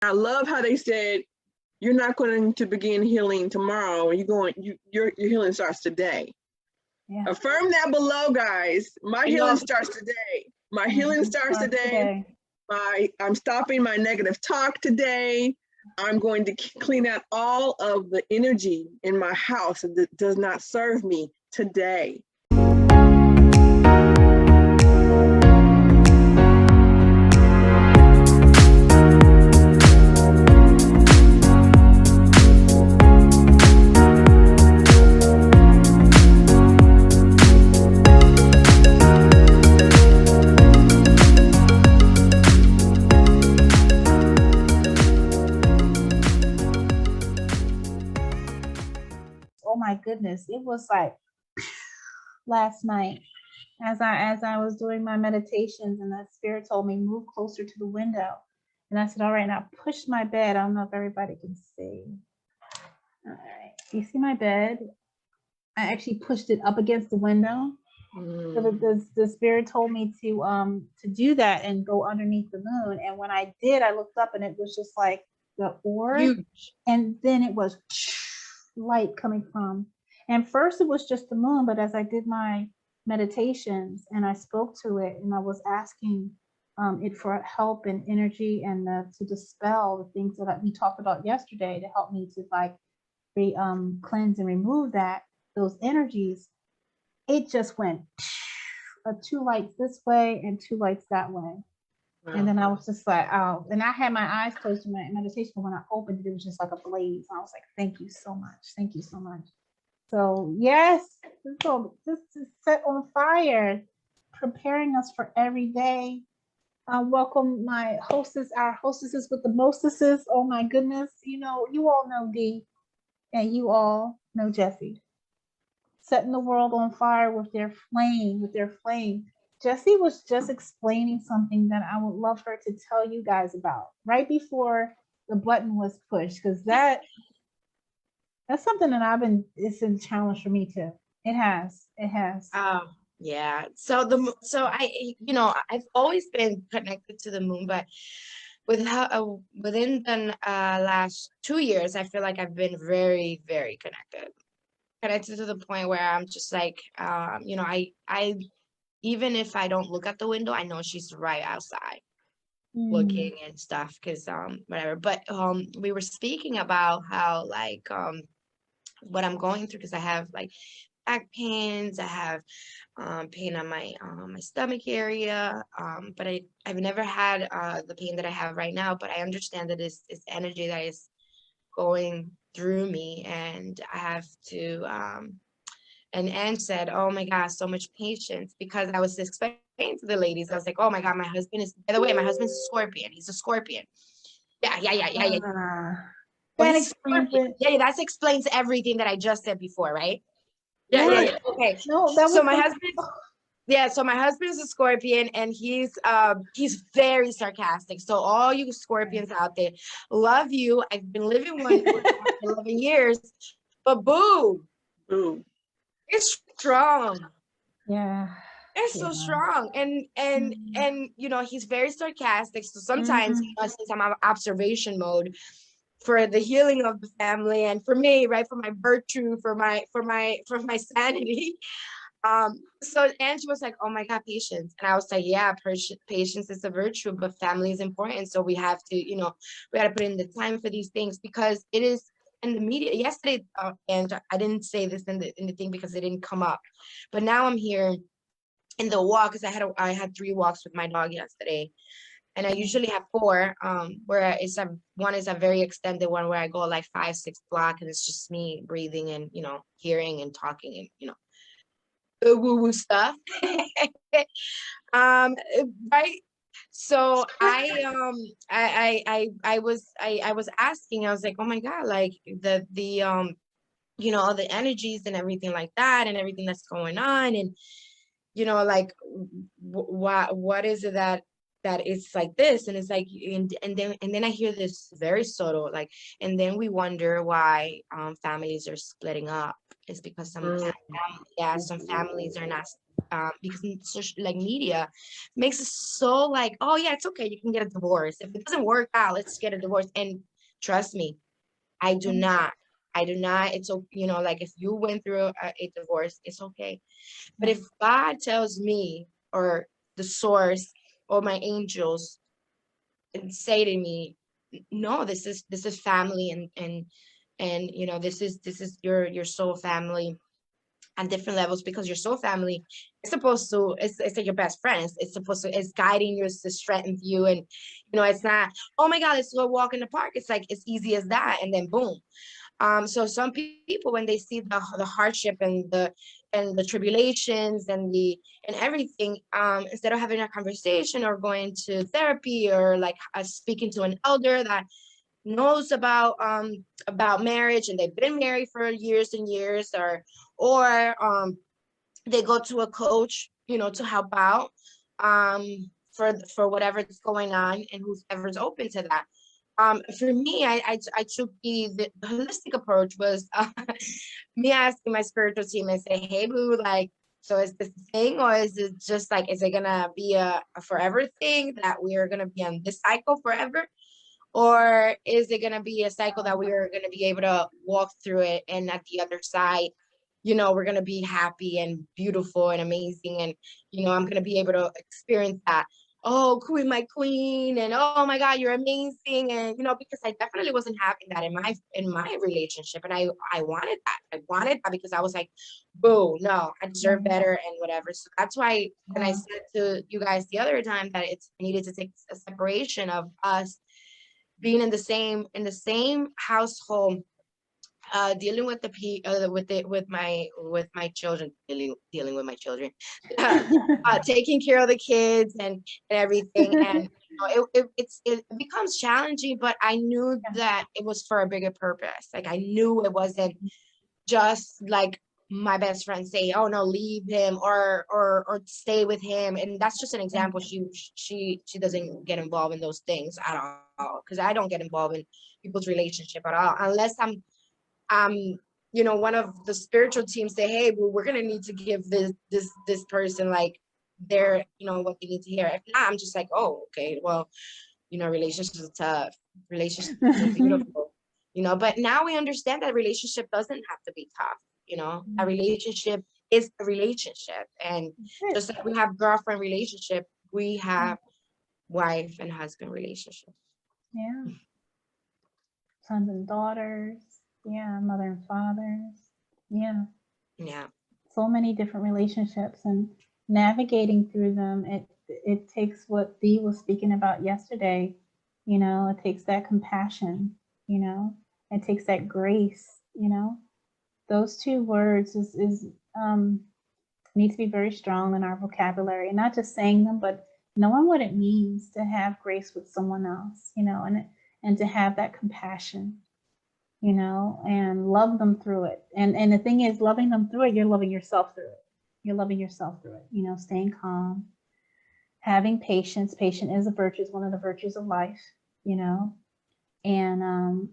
I love how they said, you're not going to begin healing tomorrow. Your healing starts today. Yeah. Affirm that below, guys. My healing starts today. My healing starts today. I'm stopping my negative talk today. I'm going to clean out all of the energy in my house that does not serve me today. Oh my goodness, it was like last night as I was doing my meditations, and that spirit told me move closer to the window, and I said, all right, now push my bed. I don't know if everybody can see. All right, you see my bed? I actually pushed it up against the window. So the spirit told me to do that and go underneath the moon, and when I did, I looked up and it was just like the orb. Huge. And then it was light coming from, and first it was just the moon, but as I did my meditations and I spoke to it and I was asking it for help and energy and to dispel the things that we talked about yesterday, to help me to like cleanse and remove those energies, it just went 2 lights this way and 2 lights that way. Wow. And then I was just like, oh, and I had my eyes closed in my meditation, but when I opened it, it was just like a blaze. I was like, thank you so much. Thank you so much. So yes, this is set on fire, preparing us for every day. Welcome my hostess, our hostesses with the mostesses. Oh my goodness. You all know Dee, and you all know Jessie. Setting the world on fire with their flame. Jessie was just explaining something that I would love her to tell you guys about right before the button was pushed, because that's something that it's a challenge for me too. It has. Yeah. So I've always been connected to the moon, but within the last 2 years, I feel like I've been very, very connected to the point where I'm just like, I even if I don't look at the window, I know she's right outside looking and stuff, because whatever. But we were speaking about how like what I'm going through, because I have like back pains, I have pain on my stomach area, but I've never had the pain that I have right now. But I understand that it's energy that is going through me, and I have to and Anne said, oh my gosh, so much patience, because I was explaining to the ladies, I was like, oh my God, my husband is, by the way, my husband's a Scorpion. He's a Scorpion. Yeah. That explains everything that I just said before, right? Yeah. Okay. No, so my husband is a Scorpion, and he's very sarcastic. So all you Scorpions out there, love you. I've been living one for 11 years, but boo. It's strong. Yeah. It's so strong. And he's very sarcastic. So sometimes, since I'm on observation mode for the healing of the family and for me, right, for my virtue, for my sanity. So Angie was like, oh my God, patience. And I was like, yeah, patience is a virtue, but family is important. So we have to, we got to put in the time for these things, because it is in the media yesterday. And I didn't say this in the thing because it didn't come up, but now I'm here in the walk, because I had 3 walks with my dog yesterday, and I usually have 4, where one is a very extended one where I go like 5-6 blocks, and it's just me breathing and hearing and talking and the woo-woo stuff. Right. So I was asking, I was like, oh my God, like the all the energies and everything like that, and everything that's going on, and like what is it that it's like this, and it's like, and then I hear this very subtle, like, and then we wonder why families are splitting up. It's because some families are not because like media makes it so like, oh yeah, it's okay, you can get a divorce. If it doesn't work out, let's get a divorce. And trust me, I do not. It's, like if you went through a divorce, it's okay. But if God tells me, or the source or my angels, and say to me, no, this is family, and this is your soul family on different levels, because your soul family is supposed to, it's like your best friends. It's supposed to, it's guiding you, it's to strengthen you. And it's not, oh my God, let's go walk in the park. It's like, it's easy as that, and then boom. So some people, when they see the hardship and the tribulations and everything, instead of having a conversation or going to therapy, or like speaking to an elder that knows about marriage, and they've been married for years and years, or they go to a coach, to help out for whatever's going on, and whoever's open to that. For me, I took the holistic approach was me asking my spiritual team and say, hey, boo, like, so is this a thing, or is it just like, is it gonna be a forever thing that we are gonna be on this cycle forever? Or is it gonna be a cycle that we are gonna be able to walk through it, and at the other side, we're gonna be happy and beautiful and amazing, and I'm gonna be able to experience that. Oh, queen, my queen, and oh my God, you're amazing, and because I definitely wasn't having that in my relationship, and I wanted that. I wanted that because I was like, boo, no, I deserve better and whatever. So that's why when I said to you guys the other time that I needed to take a separation of us being in the same household, dealing with with my children, dealing with my children, taking care of the kids and everything, and it becomes challenging, but I knew that it was for a bigger purpose. Like, I knew it wasn't just like my best friend say, oh no, leave him, or stay with him. And that's just an example. She doesn't get involved in those things at all, because I don't get involved in people's relationship at all, unless I'm one of the spiritual teams say, hey, well, we're gonna need to give this person like their, what they need to hear. If not, I'm just like, oh, okay, well, relationships are tough, relationships are beautiful, but now we understand that relationship doesn't have to be tough. A relationship is a relationship, and just like we have girlfriend relationship, we have wife and husband relationship. Yeah. Sons and daughters. Yeah. Mother and fathers. Yeah. Yeah. So many different relationships, and navigating through them, it takes what Dee was speaking about yesterday. It takes that compassion, it takes that grace, those two words is need to be very strong in our vocabulary, and not just saying them, but knowing what it means to have grace with someone else, and to have that compassion, and love them through it. And the thing is, loving them through it, you're loving yourself through it. You're loving yourself through it, staying calm, having patience. Patience is a virtue, is one of the virtues of life, and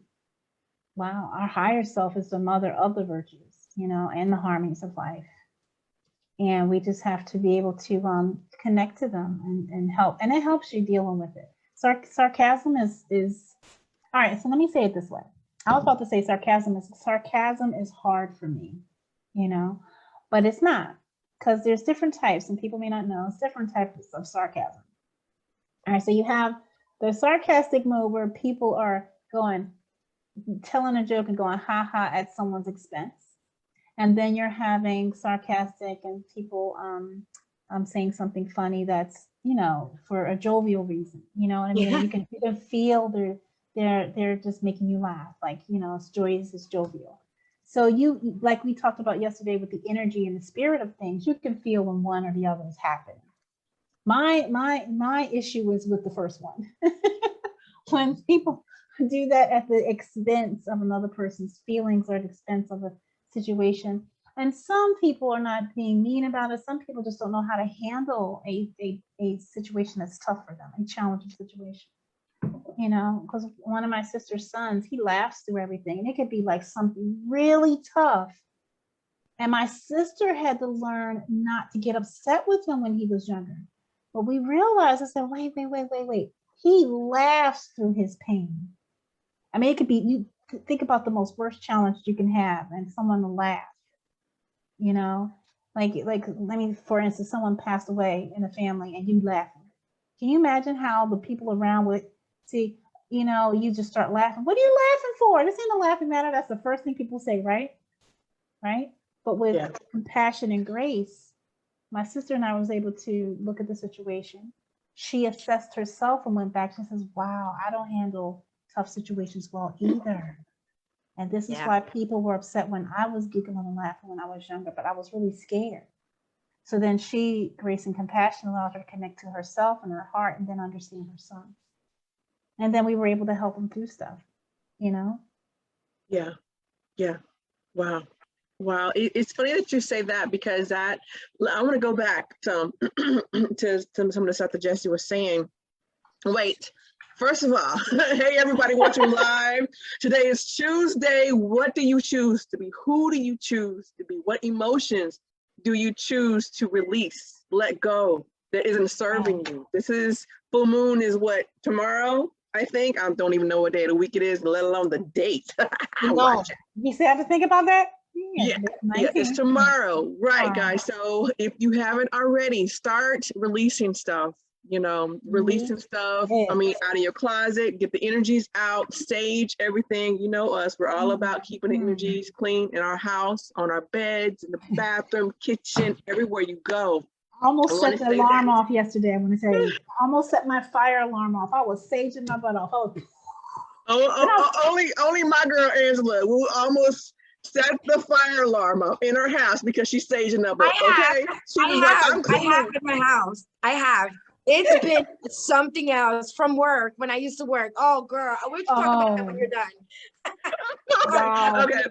wow, our higher self is the mother of the virtues, and the harmonies of life. And we just have to be able to connect to them and help. And it helps you dealing with it. Sarcasm is all right. So let me say it this way. I was about to say sarcasm is hard for me, but it's not, because there's different types, and people may not know it's different types of sarcasm. All right. So you have the sarcastic mode where people are telling a joke and going ha ha at someone's expense. And then you're having sarcastic and people saying something funny that's, for a jovial reason, you know what I mean? Yeah. You can feel they're just making you laugh, like, it's joyous, it's jovial. So you, like we talked about yesterday with the energy and the spirit of things, you can feel when one or the other is happening. My issue is with the first one. When people do that at the expense of another person's feelings or at the expense of a situation. And some people are not being mean about it. Some people just don't know how to handle a situation that's tough for them, a challenging situation. Because one of my sister's sons, he laughs through everything. And it could be like something really tough. And my sister had to learn not to get upset with him when he was younger. But we realized, I said, wait. He laughs through his pain. I mean, it could be, you think about the most worst challenge you can have and someone to laugh, you know? Like, I mean, for instance, someone passed away in a family and you laughing. Can you imagine how the people around would see, you know, you just start laughing. What are you laughing for? This ain't a laughing matter. That's the first thing people say, right? Right? But with compassion and grace, my sister and I was able to look at the situation. She assessed herself and went back. She says, wow, I don't handle tough situations well either. And this is why people were upset when I was giggling and laughing when I was younger, but I was really scared. So then she, grace and compassion, allowed her to connect to herself and her heart and then understand her son. And then we were able to help him through stuff, you know? Yeah. Wow. It's funny that you say that, because I want to go back to some of the stuff that Jessie was saying. Wait, first of all, hey, everybody watching live. Today is Tuesday. What do you choose to be? Who do you choose to be? What emotions do you choose to release, let go, that isn't serving you? This is full moon is what, tomorrow? I think. I don't even know what day of the week it is, let alone the date. No. You still have to think about that? Yeah, it's tomorrow. Right, guys. So if you haven't already, start releasing stuff, you know, releasing stuff. I mean, out of your closet, get the energies out, sage everything. You know us, we're all about keeping the energies clean in our house, on our beds, in the bathroom, kitchen, everywhere you go. I almost set the alarm off yesterday. I'm going to tell you. I almost set my fire alarm off. I was saging my butt off. Only my girl Angela will almost set the fire alarm up in her house because she's saging up. Okay, I have in my house. I have. It's been something else from work when I used to work. Oh, girl, we'll talk about that when you're done. Wow. Okay,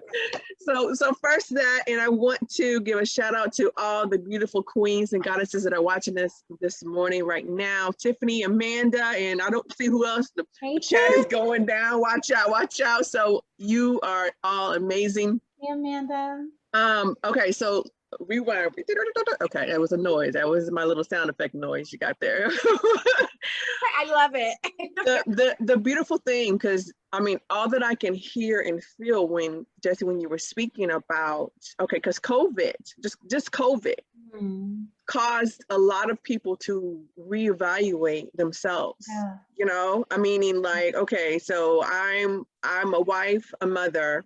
so first that, and I want to give a shout out to all the beautiful queens and goddesses that are watching this morning right now. Tiffany, Amanda, and I don't see who else. The chat is going down. Watch out. So you are all amazing. Hey, Amanda. Okay, so rewind. Okay, that was a noise. That was my little sound effect noise you got there. I love it. the beautiful thing, because I mean, all that I can hear and feel when Jessie, when you were speaking about, okay, because COVID, just COVID caused a lot of people to reevaluate themselves. You know, I mean, like, okay, so I'm a wife, a mother,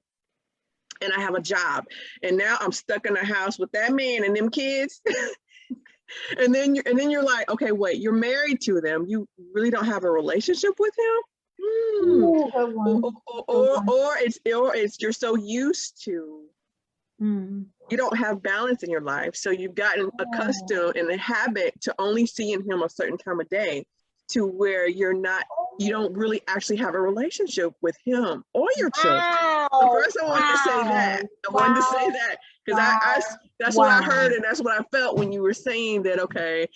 and I have a job, and now I'm stuck in a house with that man and them kids. and then you're like, okay, wait, you're married to them. You really don't have a relationship with him? Or it's you're so used to, you don't have balance in your life. So you've gotten accustomed in the habit to only seeing him a certain time of day, to where you don't really actually have a relationship with him or your children. So first I wanted to say that. I wanted to say that because that's what I heard and that's what I felt when you were saying that, okay,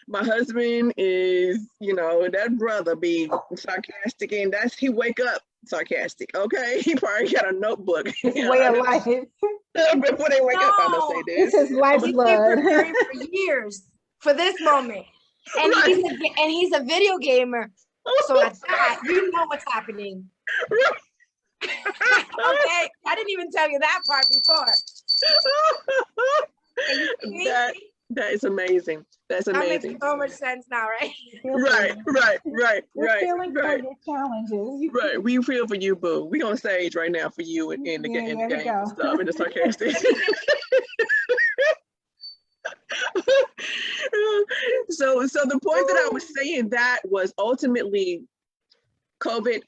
my husband is, you know, that brother be sarcastic, and he wake up sarcastic, okay? He probably got a notebook. Way of life. Before they wake up, I'm gonna say this. This is lifeblood. We've been preparing for years for this moment. And he's a video gamer. So at that, you know what's happening. Okay, I didn't even tell you that part before. That is amazing. That's amazing. That makes so much sense now, right? Right. Feeling for your challenges. Right, we feel for you, boo. We on stage right now for you in the game and stuff, and the sarcastic. So the point that I was saying, that was ultimately COVID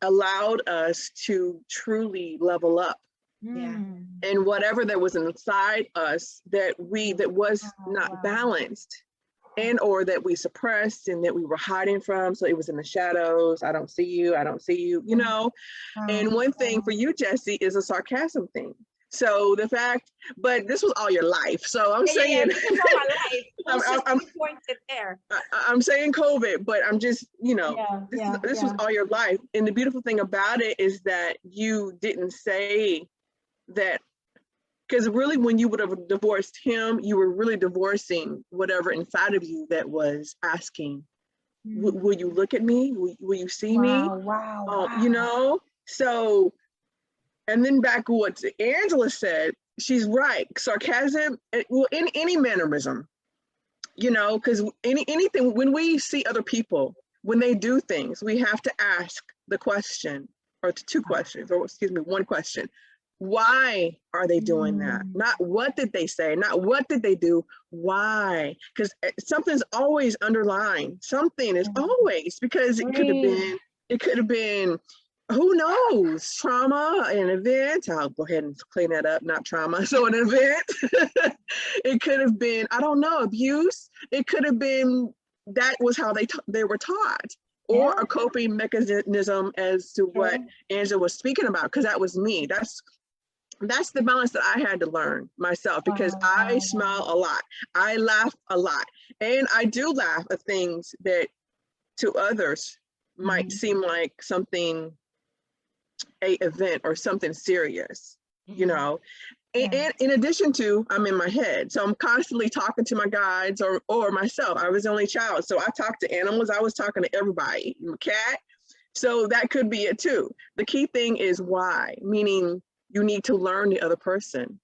allowed us to truly level up. And whatever that was inside us that was not balanced, and or that we suppressed and that we were hiding from, so it was in the shadows. I don't see you, you know. And one thing for you, Jessie, is a sarcasm thing. So the fact, but this was all your life. So I'm saying, this is all my life. I'm pointed there. I'm saying COVID, but I'm just, you know, this was all your life. And the beautiful thing about it is that you didn't say that Because really, when you would have divorced him, you were really divorcing whatever inside of you that was asking, will you look at me? Will you see me? Wow. You know, so, and then back to what Angela said, she's right. Sarcasm, well, in any mannerism, you know, because anything, when we see other people, when they do things, we have to ask the question, or two questions, or excuse me, one question. Why are they doing that? Not what did they say, not what did they do, why? Because something's always underlying. Something is always, because it could have been, who knows, trauma, an event. I'll go ahead and clean that up, not trauma. So an event. It could have been, I don't know, abuse. It could have been, that was how they were taught. Or a coping mechanism, as to what Angela was speaking about, because that was me. That's the balance that I had to learn myself, because I smile a lot. I laugh a lot. And I do laugh at things that to others might seem like something, a event or something serious, you know. And in addition to, I'm in my head. So I'm constantly talking to my guides or myself. I was the only child. So I talked to animals. I was talking to everybody, my cat. So that could be it too. The key thing is why, meaning you need to learn the other person.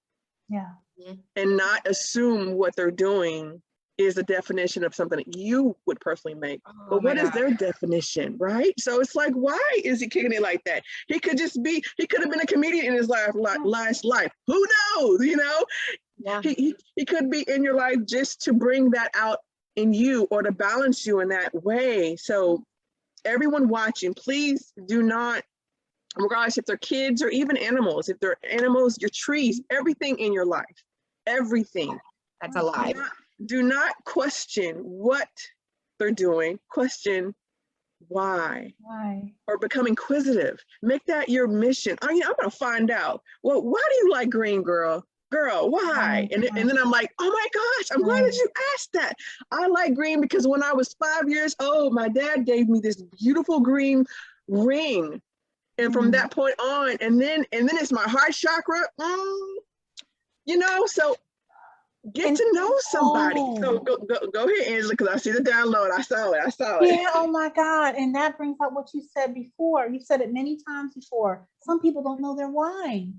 And not assume what they're doing is the definition of something that you would personally make. But what is their definition, right? So it's like, why is he kicking it like that? He could just be, he could have been a comedian in his last life. Who knows, you know? He could be in your life just to bring that out in you, or to balance you in that way. So everyone watching, please do not, regardless if they're kids or even animals, if they're animals, your trees, everything in your life, everything. That's alive. Do not question what they're doing. Question why. Or become inquisitive. Make that your mission. I'm going to find out. Well, why do you like green, girl? Girl, why? And then I'm like, oh my gosh, I'm glad that you asked that. I like green because when I was 5 years old, my dad gave me this beautiful green ring. And from that point on, and then it's my heart chakra. You know, so get to know somebody. So go ahead, Angela, because I see the download. I saw it. Yeah, oh my God. And that brings up what you said before. You've said it many times before. Some people don't know their why.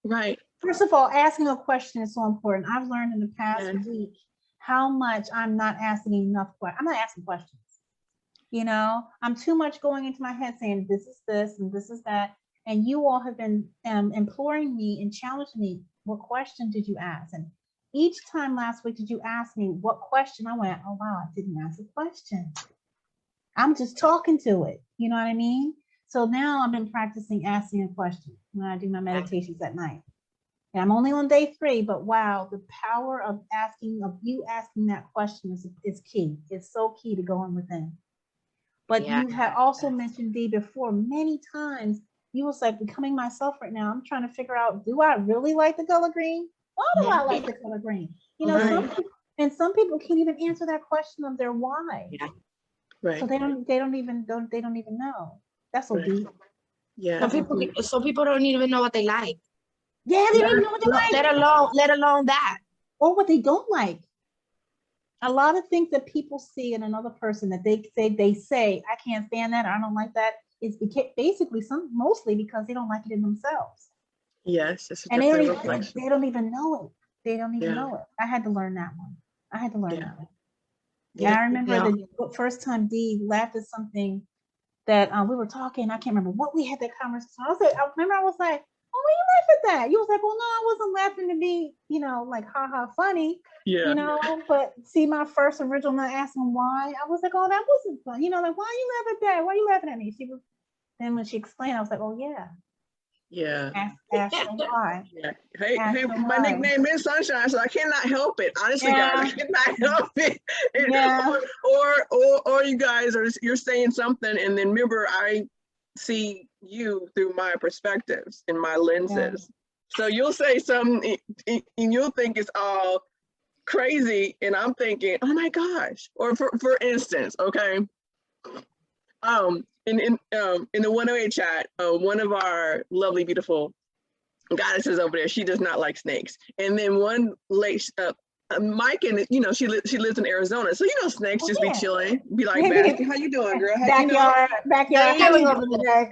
Right. First of all, asking a question is so important. I've learned in the past week how much I'm not asking enough questions. I'm not asking questions. You know, I'm too much going into my head saying this is this and this is that. And you all have been imploring me and challenging me. What question did you ask? And each time last week, did you ask me what question? I went, oh, wow, I didn't ask a question. I'm just talking to it. You know what I mean? So now I've been practicing asking a question when I do my meditations at night. And I'm only on day 3, but wow, the power of you asking that question is key. It's so key to going within. But you had also mentioned, Dee, before many times, you was like, becoming myself right now. I'm trying to figure out, do I really like the color green? Why do I like the color green? You know, some people can't even answer that question of their why. So they don't even know. That's so deep. Some people don't even know what they like. Yeah, they don't even know what they like. Let alone that. Or what they don't like. A lot of things that people see in another person that they say, I can't stand that, or I don't like that, is basically mostly because they don't like it in themselves. Yes, it's and they don't even know it. They don't even know it. I had to learn that one. That one. And I remember the first time Dee laughed at something that we were talking. I can't remember what we had that conversation. I was like, oh, why you laugh at that? You was like, well, no, I wasn't laughing to be, like, haha, funny. But see, my first original, not asking why, I was like, oh, that wasn't fun. Like, why you laugh at that? Why you laughing at me? Then when she explained, I was like, oh yeah. Ask them why. Hey, my nickname is Sunshine, so I cannot help it. Honestly, guys, I cannot help it. Or you guys you're saying something, and then remember, I see you through my perspectives and my lenses. So you'll say something, and you'll think it's all crazy, and I'm thinking, oh my gosh. Or for instance, okay. In the 108 chat, one of our lovely, beautiful Goddess is over there. She does not like snakes. And then one late, Mike, and you know, she lives in Arizona, so you know, snakes just be chilling, be like, basking. How you doing, girl? Backyard.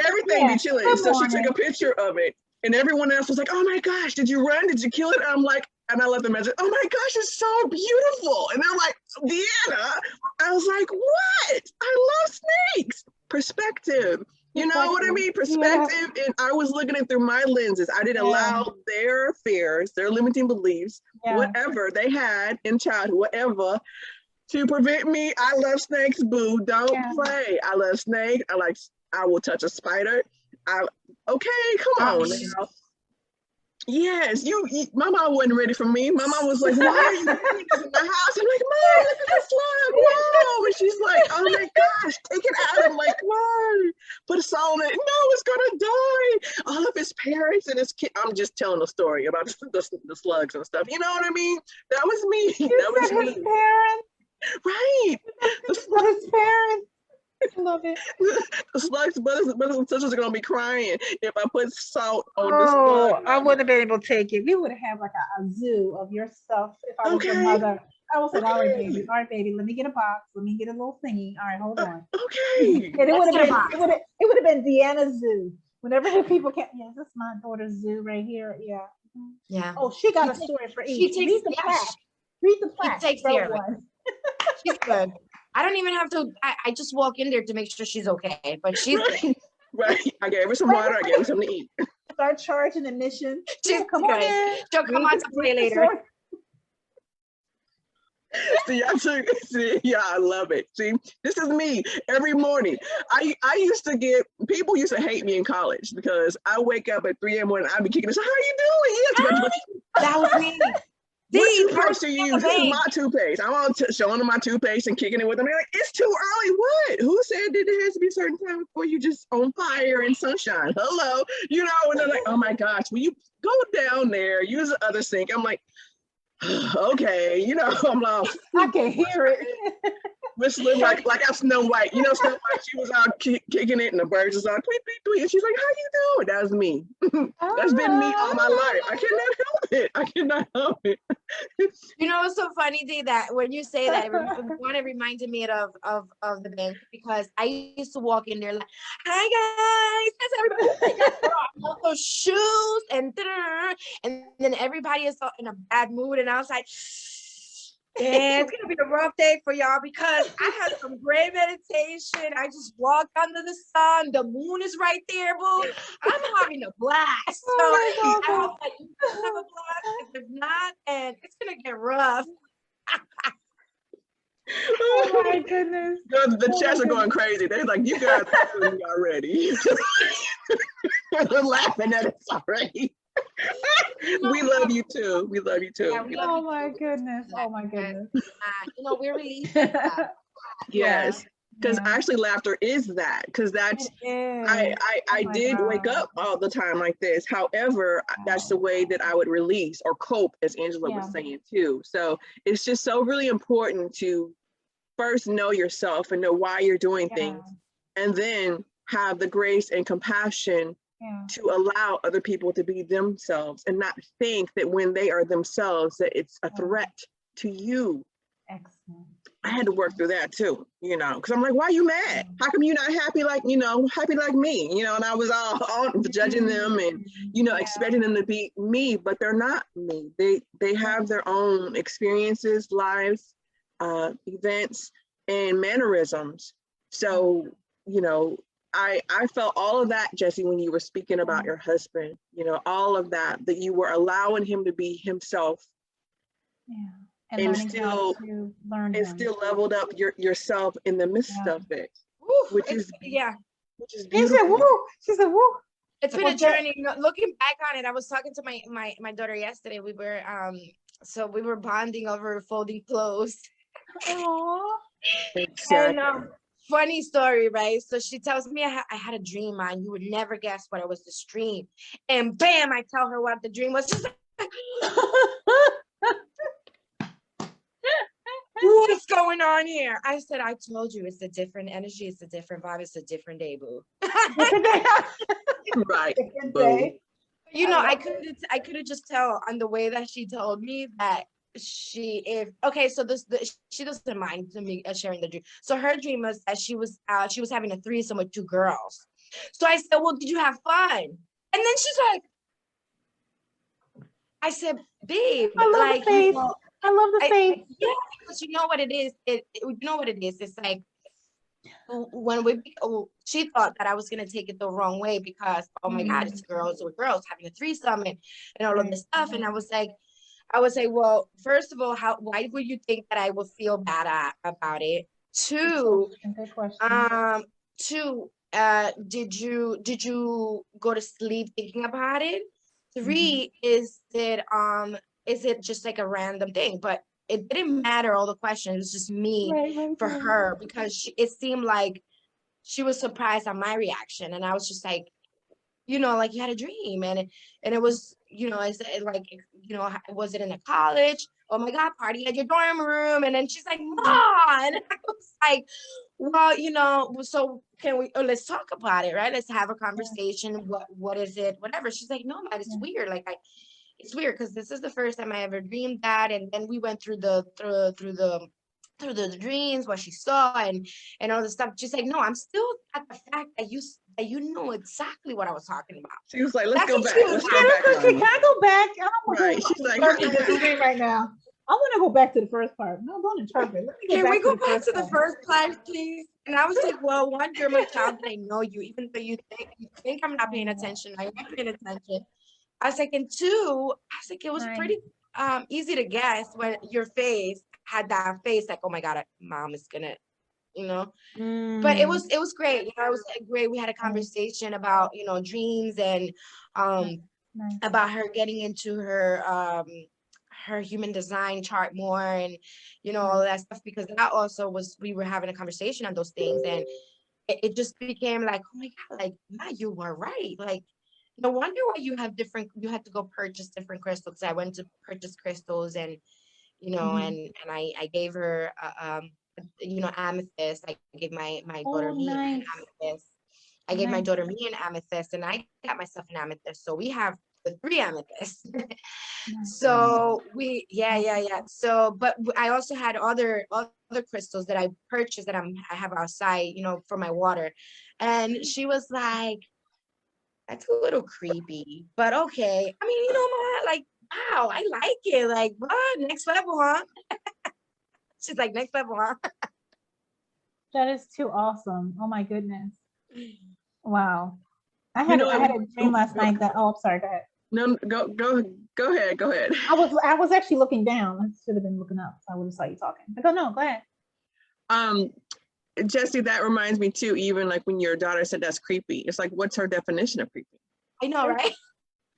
Everything be chilling. So she took a picture of it, and everyone else was like, "Oh my gosh, did you run? Did you kill it?" And I'm like, and I let them message, "Oh my gosh, it's so beautiful." And they're like, "Deanna," I was like, "What? I love snakes." Perspective. You know what I mean? Perspective. And I was looking at through my lenses. I didn't allow their fears, their limiting beliefs, whatever they had in childhood, whatever, to prevent me. I love snakes, boo. Don't play. I love snakes. I will touch a spider. Okay, come on now. Yes, my mom wasn't ready for me. My mom was like, "Why are you doing this in my house?" I'm like, "Mom, look at the slug, whoa!" And she's like, "Oh my gosh, take it out." I'm like, "Why?" Put a salt on it. No, it's gonna die. All of his parents and his kid. I'm just telling a story about the slugs and stuff. You know what I mean? That was me. That was his parents. Right. His parents. I love it. The slugs, brothers and sisters are gonna be crying if I put salt on the slug. I wouldn't have been able to take it. We would have had like a zoo of your stuff if I was your mother. I would have said, "All right, baby, let me get a box. Let me get a little thingy. All right, hold on." Okay. And it would have been Deanna's zoo. Whenever the people came, this is my daughter's zoo right here. Yeah. Yeah. Oh, she got a story for each. Read the plaque. Read the plaque. She takes care of it. She's good. I don't even have to. I just walk in there to make sure she's okay, but she's right. Right. I gave her some water. I gave her something to eat. Start charging admission. She'll come on to play later. See, I love it. See, this is me every morning. I used to people used to hate me in college because I wake up at 3 a.m. and I'd be kicking this. "How you doing?" That was me. What toothpaste do you use? This is my toothpaste. I'm all showing them my toothpaste and kicking it with them. They're like, "It's too early." What? Who said that there has to be a certain time before you just on fire and sunshine? Hello, you know. And they're like, "Oh my gosh, will you go down there? Use the other sink?" I'm like, "Okay," you know. I'm like, I can hear it. Whistling like I'm Snow White. You know, Snow White, she was out kicking it and the birds was out tweet, tweet, tweet. And she's like, "How you doing?" That was me. That's been me all my life. I cannot help it. I cannot help it. You know, it's so funny, Dee, that when you say that, it reminded me of the bank, because I used to walk in there like, "Hi guys, that's everybody." Those shoes and then everybody is in a bad mood, and I was like, "Yeah, it's gonna be a rough day for y'all," because I had some great meditation. I just walked under the sun. The moon is right there, boo. I'm having a blast. So I hope that you have a blast. If not, and it's gonna get rough. Oh my goodness. The chats are going crazy. They're like, "You guys are already." They're laughing at us already. We love you too. We love you too. Yeah, oh my goodness. Oh my goodness. We're releasing that. Yes. Because actually laughter is that. Because that's I did wake up all the time like this. However, that's the way that I would release or cope, as Angela was saying too. So it's just so really important to first know yourself and know why you're doing things, and then have the grace and compassion to allow other people to be themselves and not think that when they are themselves that it's a threat to you. Excellent. I had to work through that too, you know, because I'm like, "Why are you mad? How come you're not happy like me?" You know, and I was all judging them and, you know, expecting them to be me, but they're not me. They have their own experiences, lives, events, and mannerisms. So, you know, I felt all of that, Jessie, when you were speaking about your husband, you know, all of that you were allowing him to be himself. Yeah. And still leveled up yourself in the midst of it. Which is beautiful. She said, "Woo." It's been a journey. Looking back on it, I was talking to my daughter yesterday. We were bonding over folding clothes. Aww. Exactly. And funny story, right? So she tells me I had a dream, and you would never guess what it was, this dream. And bam, I tell her what the dream was. She's like, "What's going on here?" I said, "I told you, it's a different energy, it's a different vibe, it's a different day, boo." Right. Different day. You know, I could have just tell on the way that she told me that she doesn't mind to me sharing the dream. So her dream was that she was having a threesome with two girls. So I said, well, did you have fun? And then she's like, I said, babe, I love like, the face. I love the face. yeah, because you know what it is. You know what it is. It's like when she thought that I was gonna take it the wrong way because oh my God, it's girls with girls having a threesome and all of this stuff. And I was like, well, first of all, why would you think that I would feel bad about it? Two, Good question. did you go to sleep thinking about it? Three, is it just like a random thing? But it didn't matter all the questions. It was just me for her because it seemed like she was surprised at my reaction, and I was just like, you know, like you had a dream, and it was, you know, like, you know, was it in a college? Oh my God, party at your dorm room. And then she's like, Mom, and I was like, well, you know, so let's talk about it, right? Let's have a conversation. What is it? Whatever. She's like, no, man, it's weird. Like it's weird because this is the first time I ever dreamed that. And then we went through the dreams, what she saw and all the stuff. She's like, no, I'm still at the fact that you know exactly what I was talking about. She was like, let's go back. Can I go back? I don't want Right. to She's like, dream right now. I want to go back to the first part. No, don't interpret. Can we go back to the first part, please? And I was like, well, one, you're my child, and I know you, even though you think I'm not paying attention. I am paying attention. I was like, and two, I was like, it was pretty easy to guess when your face had that face, like, oh my God, Mom is gonna, you know. But it was great. You know, it was great. We had a conversation about, you know, dreams and about her getting into her human design chart more, and you know, all that stuff, because that also we were having a conversation on those things, and it just became like, oh my God, like, yeah, you were right. Like, no wonder why you had to go purchase different crystals. I went to purchase crystals, and you know, and I gave her you know, amethyst. I gave my daughter me an amethyst. I gave my daughter me an amethyst, and I got myself an amethyst. So we have the 3 amethysts. So so, but I also had other crystals that I purchased that I have outside, you know, for my water. And she was like, that's a little creepy, but okay. I mean, you know what? Like, wow, I like it. Like, what? Next level, huh? She's like, next level, huh? That is too awesome. Oh my goodness. Wow. I had a dream last night that, oh, I'm sorry, go ahead. No, go ahead. I was actually looking down. I should have been looking up. So I would have saw you talking. But go ahead. Jesse, that reminds me too, even like when your daughter said that's creepy, it's like, what's her definition of creepy? I know, right?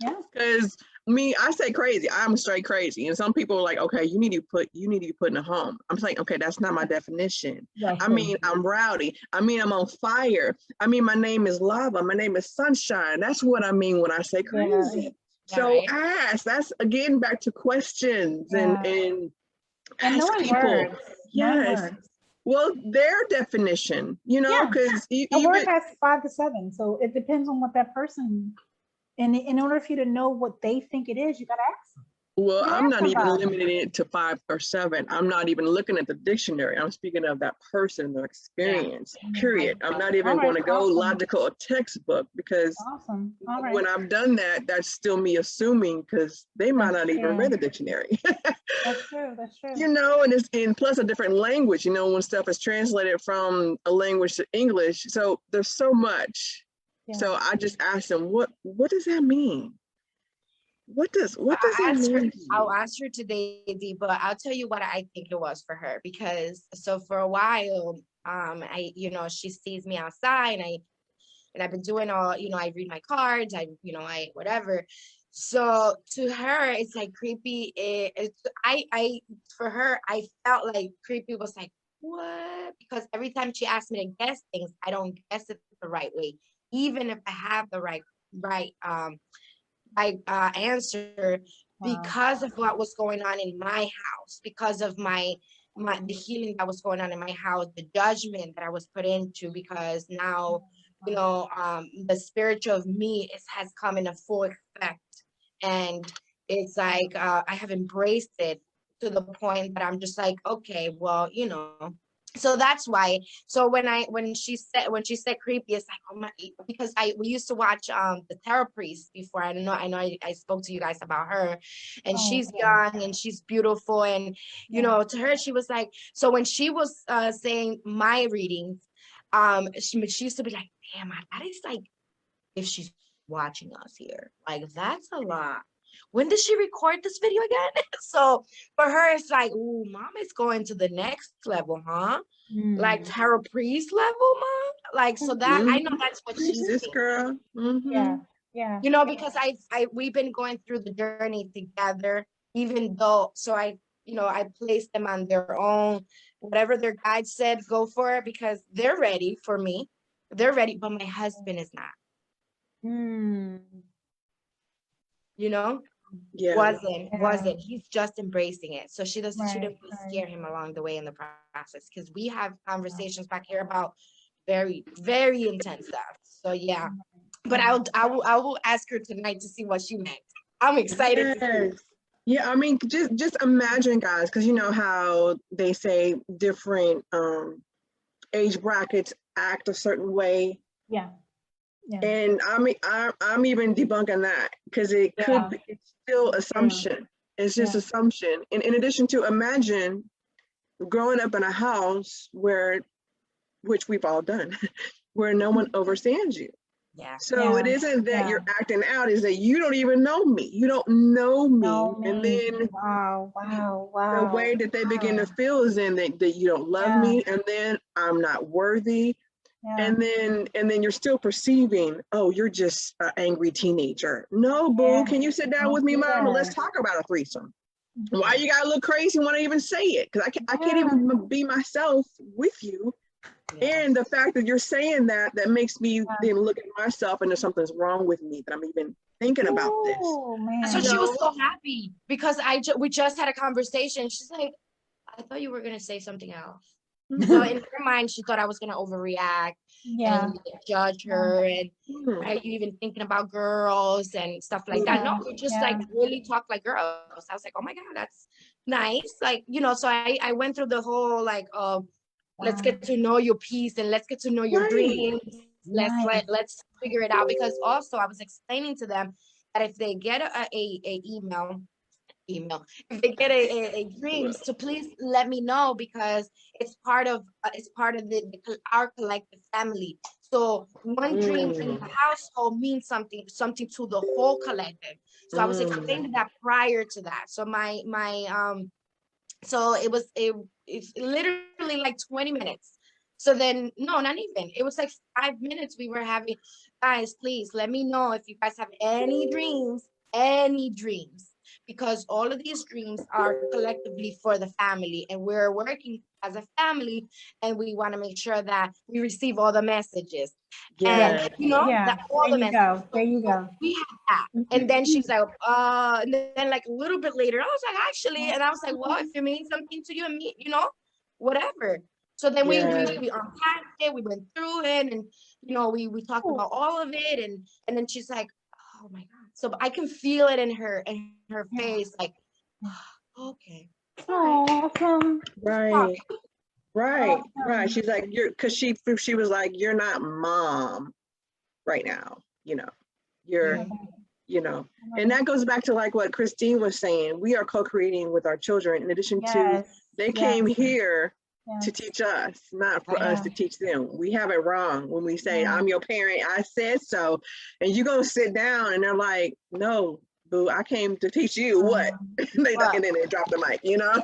Yeah. Because me, I say crazy. I'm straight crazy. And some people are like, okay, you need to be put in a home. I'm saying, okay, that's not my definition. I mean, I'm rowdy. I mean, I'm on fire. I mean, my name is lava. My name is sunshine. That's what I mean when I say crazy. Yeah. So ask. That's again back to questions and ask people. Words. Yes. Words. Well, their definition, you know, because a word has 5 to 7. So it depends on what that person, and in order for you to know what they think it is, you got to ask them. Well, I'm not even limiting it to 5 or 7. I'm not even looking at the dictionary. I'm speaking of that person, their experience, period. I'm not even going to go logical or textbook, because when I've done that, that's still me assuming, because they might not even read the dictionary. That's true. You know, and it's in plus a different language, you know, when stuff is translated from a language to English. So there's so much. Yeah. So I just asked them, what does that mean? What does that mean? I'll ask her today, Dee, but I'll tell you what I think it was for her, because so for a while, I, you know, she sees me outside, and I've been doing all, you know, I read my cards, I whatever. So to her, it's like creepy. For her, I felt like creepy was like, what? Because every time she asked me to guess things, I don't guess it the right way, even if I have the right answer, because of what was going on in my house, because of the healing that was going on in my house, the judgment that I was put into, because now you know, the spiritual of me has come in a full effect. And it's like, I have embraced it to the point that I'm just like, okay, well, you know, so that's why. So when she said creepy, it's like, oh my, because we used to watch the Tarot Priest before. I spoke to you guys about her, and she's young and she's beautiful, and you know, to her she was like, so when she was saying my readings, she used to be like, damn, that is like, if she's watching us here, like that's a lot. When did she record this video again? So for her, it's like, ooh, mom is going to the next level, huh? Like Tarot Priest level, mom. Like, so that I know that's what she's this thinking. girl. Yeah. You know, because we've been going through the journey together, even though, so I placed them on their own, whatever their guide said, go for it, because they're ready for me. They're ready, but my husband is not. You know, wasn't. He's just embracing it. So she shouldn't scare him along the way in the process, because we have conversations back here about very, very intense stuff. So yeah, but I will ask her tonight to see what she meant. I'm excited to see. Yeah, I mean, just imagine, guys, because you know how they say different age brackets act a certain way. Yeah. And I mean, I'm even debunking that, because it could be, it's still assumption. It's just assumption. And in addition to, imagine growing up in a house which we've all done, where no one understands you. Yeah. So it isn't that you're acting out, is that you don't even know me. You don't know me. And then the way that they begin to feel is in that you don't love me, and then I'm not worthy. And then you're still perceiving, oh, you're just an angry teenager. No, boo, can you sit down with me, mom, and let's talk about a threesome? Why you gotta look crazy when I even say it? Because I can't even be myself with you. And the fact that you're saying that makes me then look at myself, and there's something's wrong with me that I'm even thinking about this. So she was so happy, because we just had a conversation. She's like, I thought you were gonna say something else. So in her mind, she thought I was gonna overreact and judge her, and are you even thinking about girls and stuff like that? No, we just like really talk like girls. I was like, oh my God, that's nice. Like, you know, so I went through the whole like, let's get to know your piece, and let's get to know your dreams. Let's figure it out. Because also I was explaining to them that if they get a email, if they get a dreams, to please let me know, because it's part of our collective family. So one dream in the household means something to the whole collective. So I was explaining that prior to that. So so it's literally like 20 minutes. So then, no, not even. It was like 5 minutes we were having, guys, please let me know if you guys have any dreams, because all of these dreams are collectively for the family, and we're working as a family, and we want to make sure that we receive all the messages. And you know, all the messages. There you go. We have that. And then she's like, and then like a little bit later, I was like, actually, and I was like, well, if it means something to you and me, you know, whatever. So then we unpacked it, we went through it, and you know, we talked about all of it, and then she's like, oh my God. So I can feel it in her face, like, oh, okay. Awesome. Right. She's like, because she was like, you're not mom right now, you know, you're, you know, and that goes back to like what Christine was saying. We are co-creating with our children, in addition to they came here to teach us, not for us to teach them. We have it wrong when we say, I'm your parent, I said so, and you're gonna sit down, and they're like, no, boo, I came to teach you what? And then they drop the mic, you know?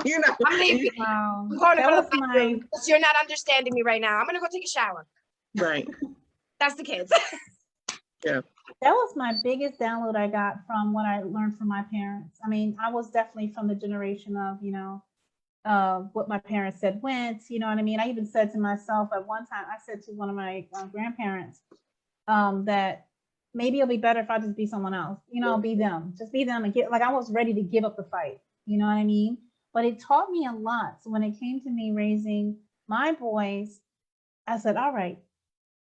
You know. I'm leaving. I'm going to go to the bathroom, because you're not understanding me right now. I'm gonna go take a shower. Right. That's the kids. That was my biggest download I got from what I learned from my parents. I mean, I was definitely from the generation of, you know, what my parents said went, you know what I mean? I even said to myself at one time, I said to one of my grandparents that maybe it'll be better if I just be someone else, you know, be them, just be them, and get, like, I was ready to give up the fight, you know what I mean? But it taught me a lot. So when it came to me raising my boys, I said, all right,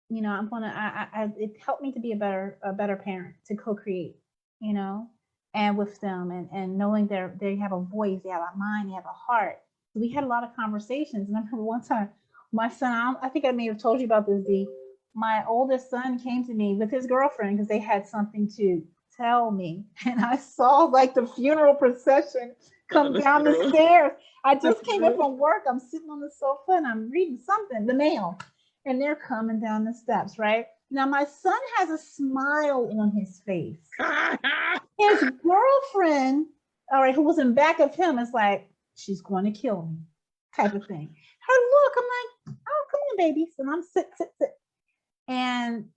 you know, I'm gonna, it helped me to be a better parent, to co-create, you know, and with them, and knowing they have a voice, they have a mind, they have a heart. So we had a lot of conversations. And I remember one time, my son, I think I may have told you about this, Dee. My oldest son came to me with his girlfriend because they had something to tell me. And I saw like the funeral procession come down the stairs. I just came in from work. I'm sitting on the sofa and I'm reading something, the mail, and they're coming down the steps, right? Now, my son has a smile on his face. His girlfriend, all right, who was in back of him, is like, she's going to kill me, type of thing. Her look, I'm like, oh, come on, baby. So I'm sit. And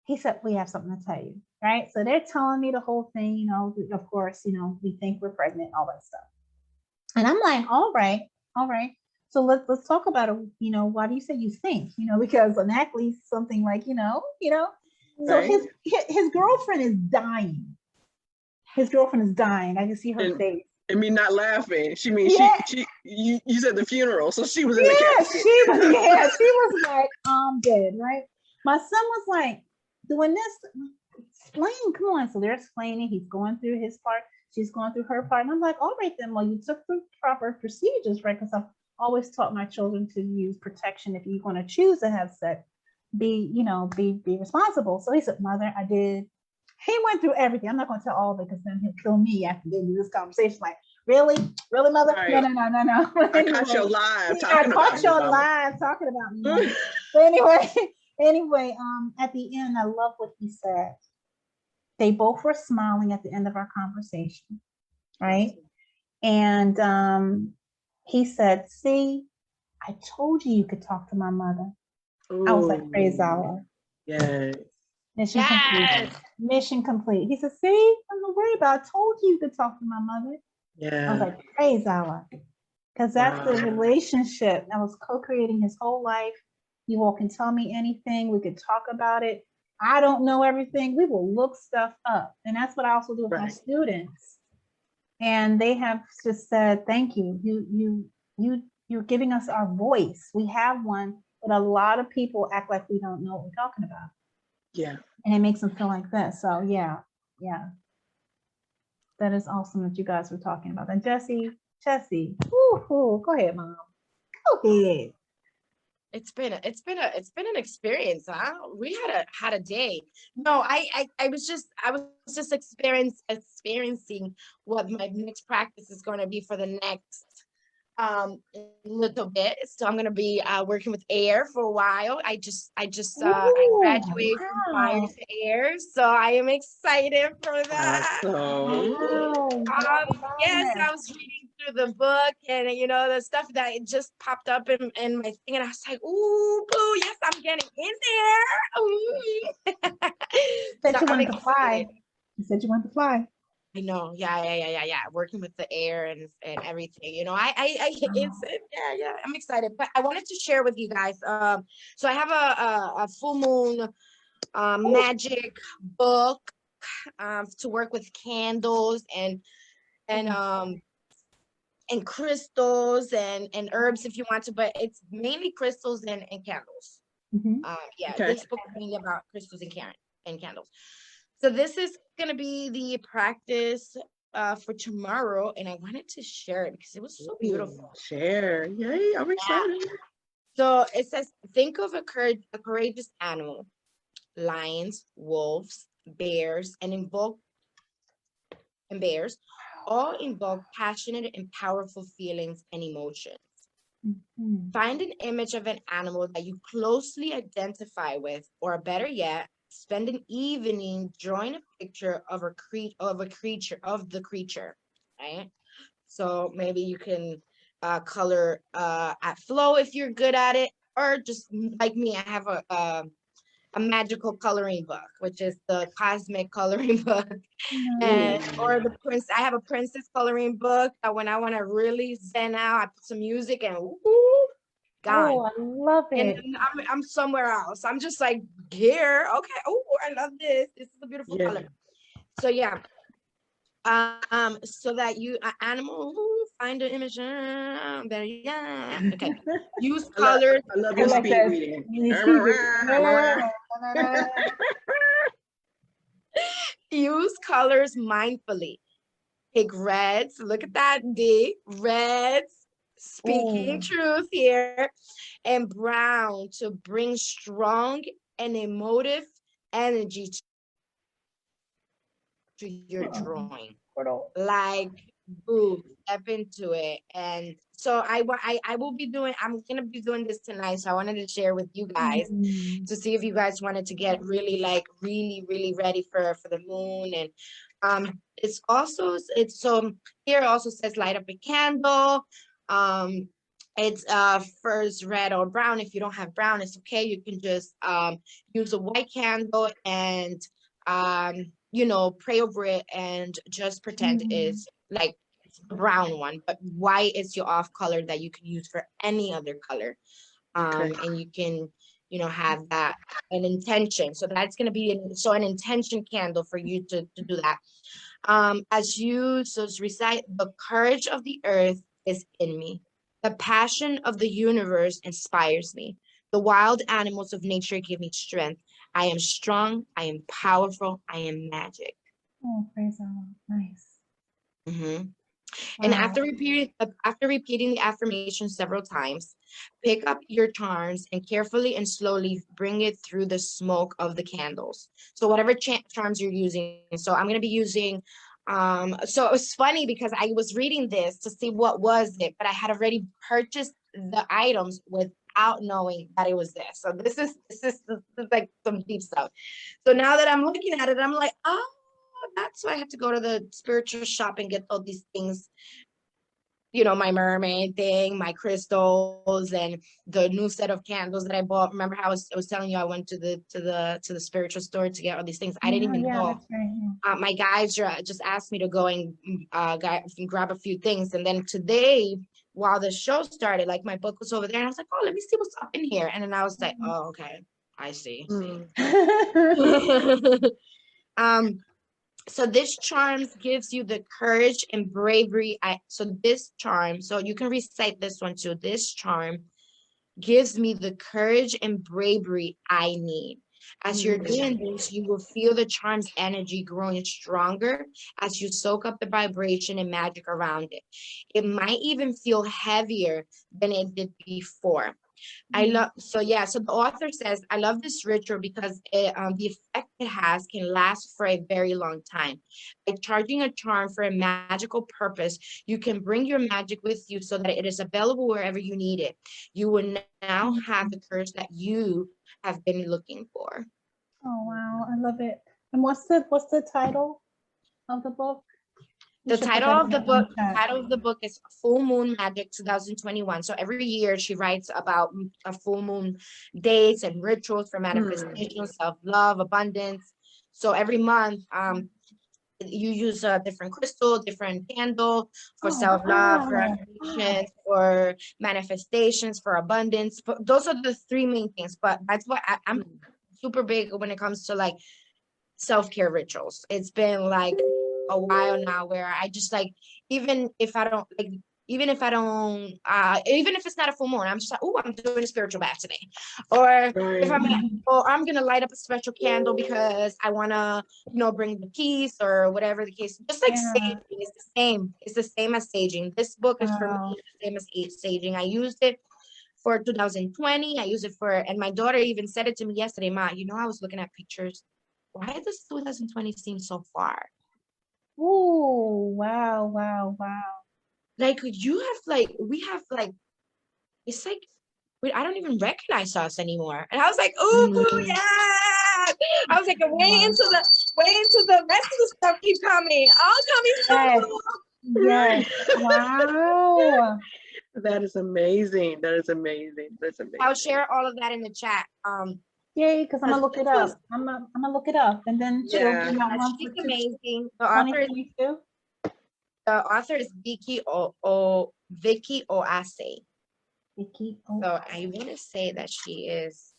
he said, we have something to tell you, right? So they're telling me the whole thing, you know, of course, you know, we think we're pregnant, all that stuff. And I'm like, all right. So let's talk about it. You know, why do you say you think? You know, because innately something like, you know. So Right. his girlfriend is dying. His girlfriend is dying. I can see her face. And me not laughing. She means you said the funeral, so she was in the casket. She was like, I'm dead, right? My son was like doing this. Explain, come on. So they're explaining. He's going through his part. She's going through her part. And I'm like, all right then. Well, you took the proper procedures, right? Because I've always taught my children to use protection. If you're going to choose to have sex, be responsible. So he said, Mother, I did. He went through everything. I'm not going to tell all of it because then he'll kill me after they do this conversation. Like, really, Mother? Right. No. I caught your live talking about me. But anyway, at the end, I love what he said. They both were smiling at the end of our conversation, right? And he said, see, I told you could talk to my mother. Ooh. I was like, praise Allah. Yes. Mission complete. Mission complete. He said, see, I'm not worried about it. I told you could talk to my mother. Yeah. I was like, praise Allah. Because that's the relationship. I was co-creating his whole life. You all can tell me anything. We could talk about it. I don't know everything. We will look stuff up. And that's what I also do with my students. And they have just said, thank you. You're giving us our voice. We have one, but a lot of people act like we don't know what we're talking about. Yeah. And it makes them feel like this. So yeah. That is awesome that you guys were talking about that. Jessie, go ahead, Mom. Go ahead. It's been an experience, huh? We had a day. No, I was just experiencing what my next practice is going to be for the next little bit. So I'm going to be working with air for a while. I graduated from fire to air, so I am excited for that. Awesome. Yes, I was reading through the book and the stuff that it just popped up in my thing, and I was like, ooh, boo, yes, I'm getting in there. Said you wanted to fly. You said you wanted to fly. I know, yeah. Working with the air and everything, I'm excited. But I wanted to share with you guys. So I have a full moon magic book to work with candles and crystals and herbs if you want to, but it's mainly crystals and candles. Mm-hmm. This book is mainly about crystals and candles. So this is going to be the practice for tomorrow, and I wanted to share it because it was so beautiful. Share. Yay, I'm excited. So it says, think of a courageous animal, lions, wolves, bears, bears, all invoke passionate and powerful feelings and emotions. Mm-hmm. Find an image of an animal that you closely identify with, or better yet, spend an evening drawing a picture of the creature, right? So maybe you can color at flow if you're good at it, or just like me, I have a magical coloring book, which is the cosmic coloring book. Or I have a princess coloring book that when I want to really zen out, I put some music and gone. Oh, I love it. And I'm somewhere else. I'm just like, here, okay. Oh, I love this. This is a beautiful color. So yeah. So that find the image. Better, yeah. Okay. Use colors. I love I your like speed that. reading. Use colors mindfully. Pick reds. Look at that, D. Reds. Speaking truth here. And brown to bring strong and emotive energy to your drawing. Like, boo, step into it. And so I'm gonna be doing this tonight. So I wanted to share with you guys to see if you guys wanted to get really really ready for the moon. And it's so here it also says light up a candle. It's first red or brown. If you don't have brown, it's okay. You can just use a white candle and pray over it and just pretend it's like a brown one, but white is your off color that you can use for any other color. And you can have that an intention. So that's going to be an intention candle for you to do that. Recite, the courage of the earth is in me. The passion of the universe inspires me. The wild animals of nature give me strength. I am strong. I am powerful. I am magic. Oh, praise Allah. Nice. Mm-hmm. And after repeating the affirmation several times, pick up your charms and carefully and slowly bring it through the smoke of the candles. So whatever charms you're using. So I'm going to be using, so it was funny because I was reading this to see what was it, but I had already purchased the items without knowing that it was this. So this is like some deep stuff. So now that I'm looking at it, I'm like, oh, that's why I have to go to the spiritual shop and get all these things, my mermaid thing, my crystals, and the new set of candles that I bought. Remember how I was telling you I went to the spiritual store to get all these things. I didn't even know. That's right. My guys just asked me to go and grab a few things, and then today, while the show started, like my book was over there, and I was like, oh, let me see what's up in here, and then I was like, oh, okay, I see. So this charm gives you the courage and bravery. So you can recite this one too. This charm gives me the courage and bravery I need. As you're doing this, you will feel the charm's energy growing stronger as you soak up the vibration and magic around it. It might even feel heavier than it did before. So the author says, I love this ritual because the effect it has can last for a very long time. By charging a charm for a magical purpose, you can bring your magic with you so that it is available wherever you need it. You will now have the courage that you have been looking for. Oh, wow. I love it. And what's the title of the book? The title of the book is Full Moon Magic 2021. So every year she writes about a full moon dates and rituals for manifestation, self-love, abundance. So every month, you use a different crystal, different candle for self-love, for affirmations, for manifestations, for abundance. But those are the three main things. But that's what I'm super big when it comes to like self-care rituals. It's been like a while now where I just like, even if it's not a full moon, I'm just like, oh, I'm doing a spiritual bath today. Or I'm gonna light up a special candle because I wanna, bring the peace or whatever the case. Just like saging, it's the same. It's the same as saging. This book is for me the same as saging. I used it for 2020. I use it and my daughter even said it to me yesterday, Ma, I was looking at pictures. Why does 2020 seem so far? Oh, wow. Like we have it's like, I don't even recognize us anymore. And I was like, oh yeah. I was like, wait until the rest of the stuff keep coming. All coming soon. Yes. Wow. That is amazing. That's amazing. I'll share all of that in the chat. Yay, because I'm gonna look it up. I'm gonna look it up, and then she's amazing. The author is 𝕱𝖊𝖘 𝕱𝖊𝖘. So I want to say that she is,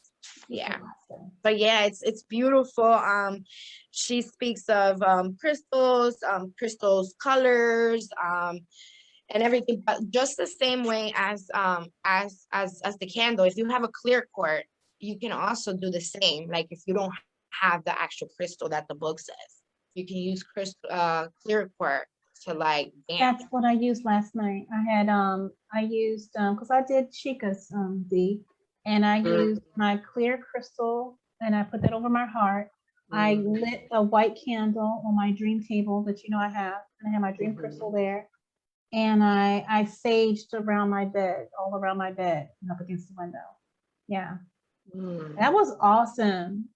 but yeah, it's beautiful. She speaks of crystals, colors, and everything, but just the same way as the candle. If you have a clear quartz, you can also do the same. Like if you don't have the actual crystal that the book says, you can use clear quartz to like dance. That's what I used last night. I had I used because I did Chica's D, and I used my clear crystal and I put that over my heart. I lit a white candle on my dream table that I have, and I have my dream crystal there. And I saged around my bed, all around my bed and up against the window. Yeah. That was awesome.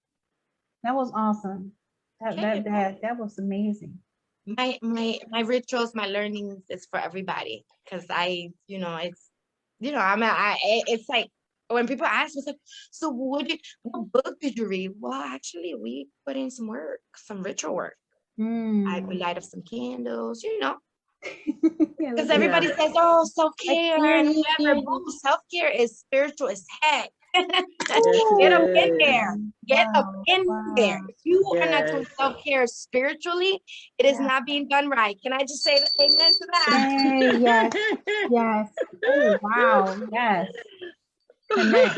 That was awesome. That was amazing. My rituals, my learnings is for everybody, because I, it's like when people ask me, it's like, so what book did you read? Well, actually, we put in some work, some ritual work. I would light up some candles, because everybody says, oh, self-care and whatever. Self-care is spiritual as heck. Get up in there. Get up in there. If you are not doing self-care spiritually, it is not being done right. Can I just say amen to that? Yes. Oh, wow. Yes. Connect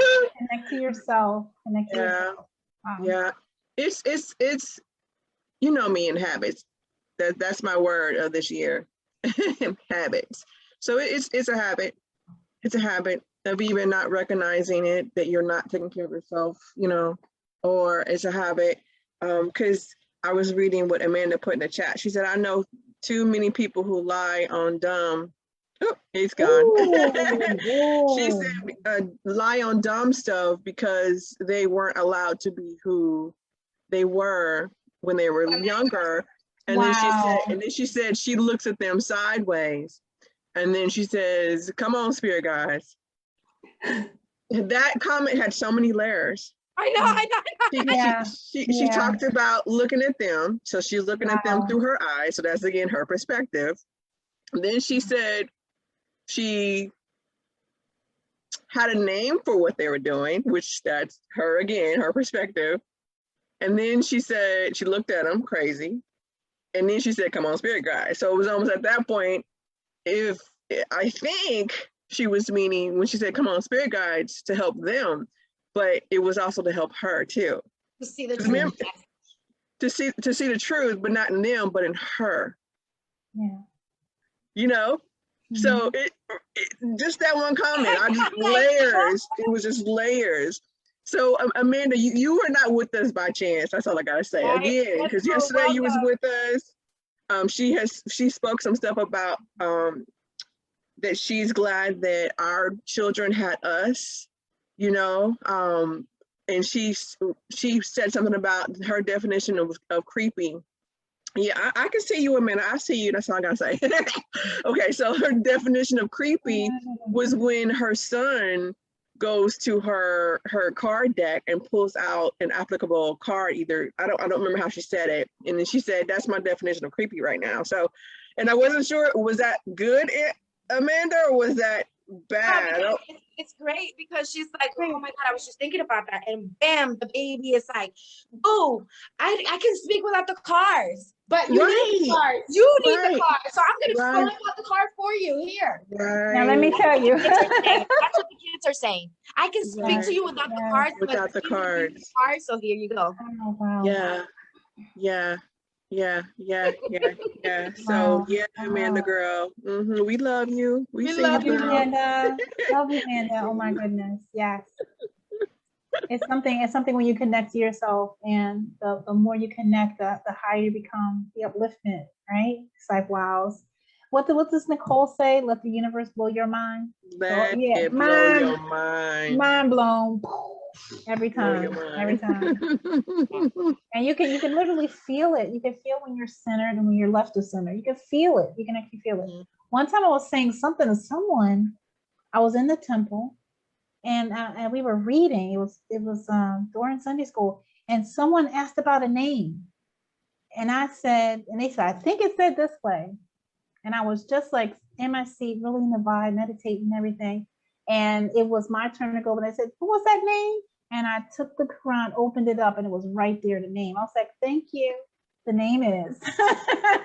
to yourself. Connect to yourself. Wow. Yeah. It's me and habits. That's my word of this year. Habits. So it's a habit. It's a habit of even not recognizing it, that you're not taking care of yourself, or it's a habit. Because I was reading what Amanda put in the chat. She said, I know too many people who lie on dumb. Oh, he's gone. She said lie on dumb stuff because they weren't allowed to be who they were when they were younger. And then she said she looks at them sideways. And then she says, come on, spirit guys. That comment had so many layers. I know. She talked about looking at them. So she's looking at them through her eyes. So that's, again, her perspective. And then she said she had a name for what they were doing, which that's her, again, her perspective. And then she said, she looked at them crazy. And then she said, come on, spirit guys. So it was almost at that point, I think she was meaning when she said, come on, spirit guides, to help them, but it was also to help her too. To see the truth. To see the truth, but not in them, but in her. Yeah. So it just that one comment, layers. It was just layers. So Amanda, you were not with us by chance. That's all I gotta say. Again, because yesterday you was with us. She spoke some stuff about that she's glad that our children had us, and she said something about her definition of creepy. Yeah, I can see you, Amanda. I see you. That's all I gotta say. Okay, so her definition of creepy was when her son goes to her card deck and pulls out an applicable card. Either I don't remember how she said it, and then she said that's my definition of creepy right now. So, and I wasn't sure, was that good, Amanda, or was that bad? It's great because she's like, oh my God, I was just thinking about that, and bam, the baby is like, oh, I can speak without the cards, but you need the cards. You need the cards, so I'm gonna fill out the card for you here. Now let me tell you, that's what the kids are saying. I can speak to you without the cards, without the cards. So here you go. Oh, wow. Yeah. So Amanda girl, we love you. We love you, Amanda. Love you, Amanda. Oh my goodness, yes. It's something when you connect to yourself, and the more you connect, the higher you become, the upliftment, right? It's like, wow. What does Nicole say? Let the universe blow your mind. Let it blow your mind. Mind blown. Every time. And you can literally feel it. You can feel when you're centered and when you're left of center. You can feel it. You can actually feel it. One time I was saying something to someone. I was in the temple, and we were reading. It was during Sunday school, and someone asked about a name, and I said, and they said, I think it said this way, and I was just like in my seat, really in the vibe, meditating and everything. And it was my turn to go, and I said, what was that name? And I took the Quran, opened it up, and it was right there, the name. I was like, thank you. The name is. That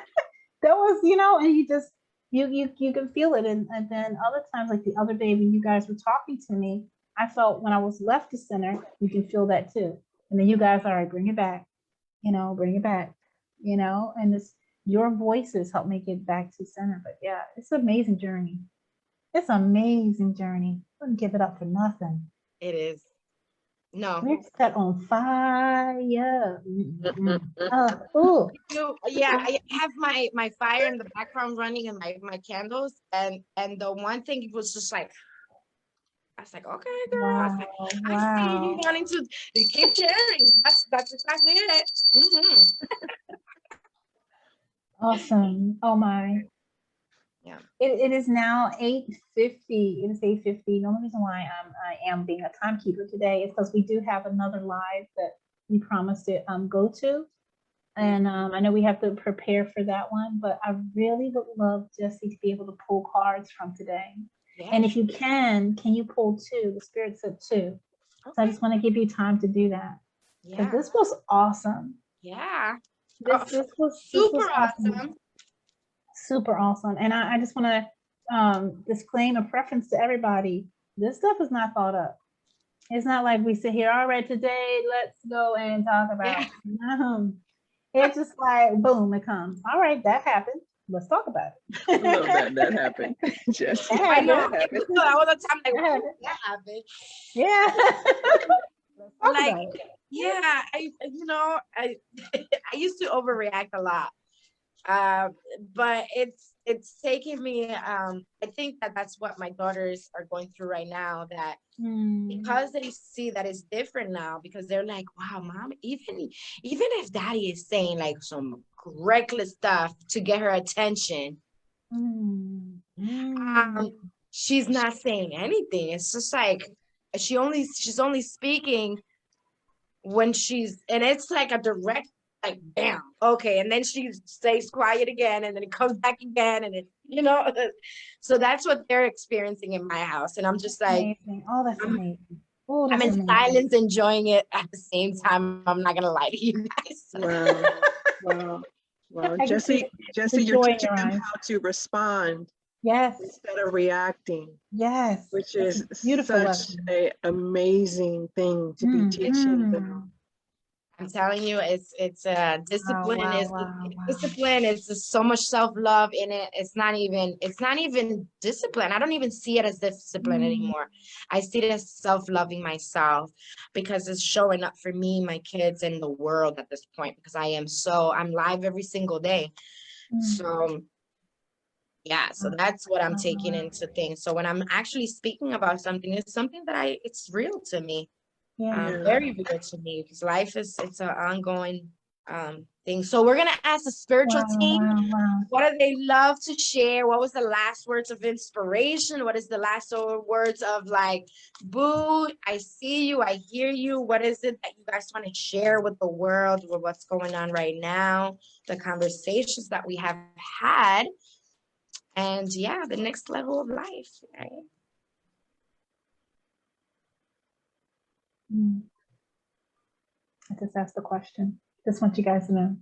was, and You can feel it. And then other times, like the other day when you guys were talking to me, I felt when I was left to center, you can feel that too. And then you guys, all right, bring it back, bring it back, and this your voices help me get back to center. But yeah, it's an amazing journey. It's an amazing journey. I wouldn't give it up for nothing. It is. No. We're set on fire. Oh, Yeah, I have my fire in the background running and my candles, and the one thing it was just like, I was like, okay, girl. I was like, I see you wanting to keep sharing. That's exactly it. Awesome. Oh my. Yeah. It is now 8:50. It is 8:50. The only reason why I am being a timekeeper today is because we do have another live that we promised to go to. And I know we have to prepare for that one, but I really would love Jessie to be able to pull cards from today. Yeah. And if you can you pull two? The spirit said two. Okay. So I just want to give you time to do that. Yeah. This was awesome. Yeah. This was super awesome. Super awesome. And I just want to disclaim a preference to everybody. This stuff is not thought up. It's not like we sit here, all right, today, let's go and talk about it. It's just like, boom, it comes. All right, that happened. Let's talk about it. I love that happened. Just I know. That happened. All the time, like, that happened. Yeah. Like, yeah, I used to overreact a lot. But it's taking me, I think that's what my daughters are going through right now, that because they see that it's different now, because they're like, wow, mom, even if daddy is saying like some reckless stuff to get her attention, she's not saying anything. It's just like she's only speaking when and it's like a direct, like, bam, okay, and then she stays quiet again, and then it comes back again, and it, so that's what they're experiencing in my house, and I'm just like, amazing. Oh, that's amazing. Oh, I'm in silence, enjoying it at the same time. I'm not gonna lie to you guys. Wow. Jessie, you're teaching them how to respond. Yes. Instead of reacting. Yes. Which is such an amazing thing to be teaching them. I'm telling you, it's discipline. Discipline. It's just so much self-love in it. It's not even discipline. I don't even see it as discipline anymore. I see it as self-loving myself, because it's showing up for me, my kids, and the world at this point, because I'm live every single day. So yeah, so that's what I'm taking into things. So when I'm actually speaking about something, it's something that it's real to me. Very real to me, because life it's an ongoing thing. So we're gonna ask the spiritual team, what do they love to share? What was the last words of inspiration? What is the last words of like, boo, I see you, I hear you? What is it that you guys want to share with the world, with what's going on right now, the conversations that we have had, and the next level of life, right? I just asked the question. Just want you guys to know.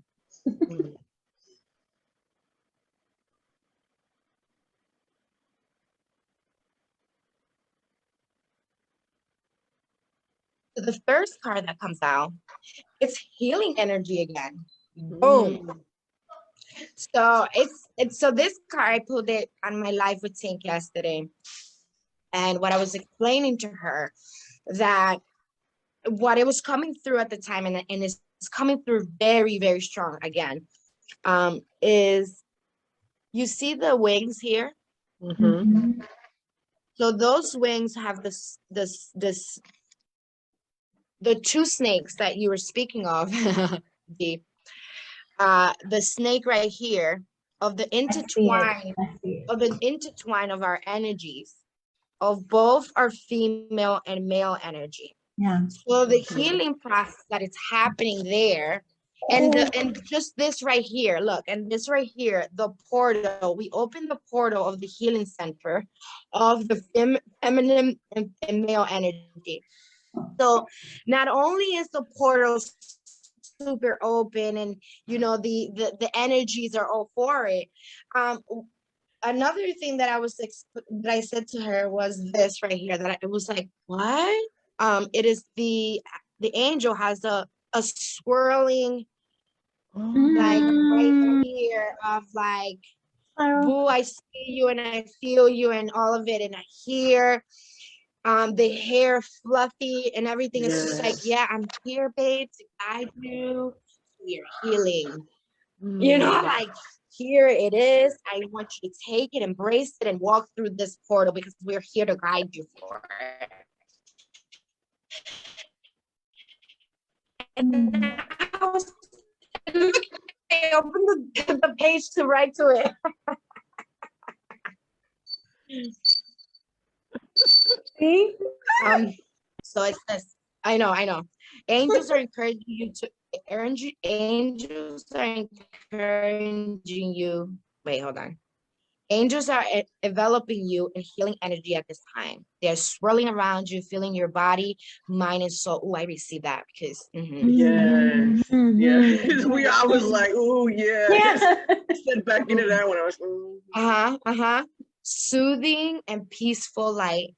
So the first card that comes out, it's healing energy again. Boom. So so this card, I pulled it on my live with Tink yesterday, and what I was explaining to her, that what it was coming through at the time, and it's coming through very, very strong again, is, you see the wings here? So those wings have the two snakes that you were speaking of, the snake right here, of the intertwine of our energies, of both our female and male energy. So the healing process that is happening there, and just this right here, look, and this right here, the portal, we open the portal of the healing center of the feminine and male energy. So not only is the portal super open, and the energies are all for it, another thing that that I said to her was this right here, it was like, what? It is the angel has a swirling, like right here of like, boo, I see you and I feel you and all of it, and I hear the hair fluffy and everything. It's just like, yeah, I'm here, babe, to guide you to your healing. You know, like, here it is. I want you to take it, embrace it, and walk through this portal because we're here to guide you for it. And I opened the page to write to it. See? So it says, I know. Angels are encouraging you to angels are encouraging you. Wait, hold on. Angels are enveloping you in healing energy at this time. They're swirling around you, feeling your body, mind, and soul. Oh, I received that because. Yes. I was like, oh yeah. Sit back into that when I was. Soothing and peaceful light.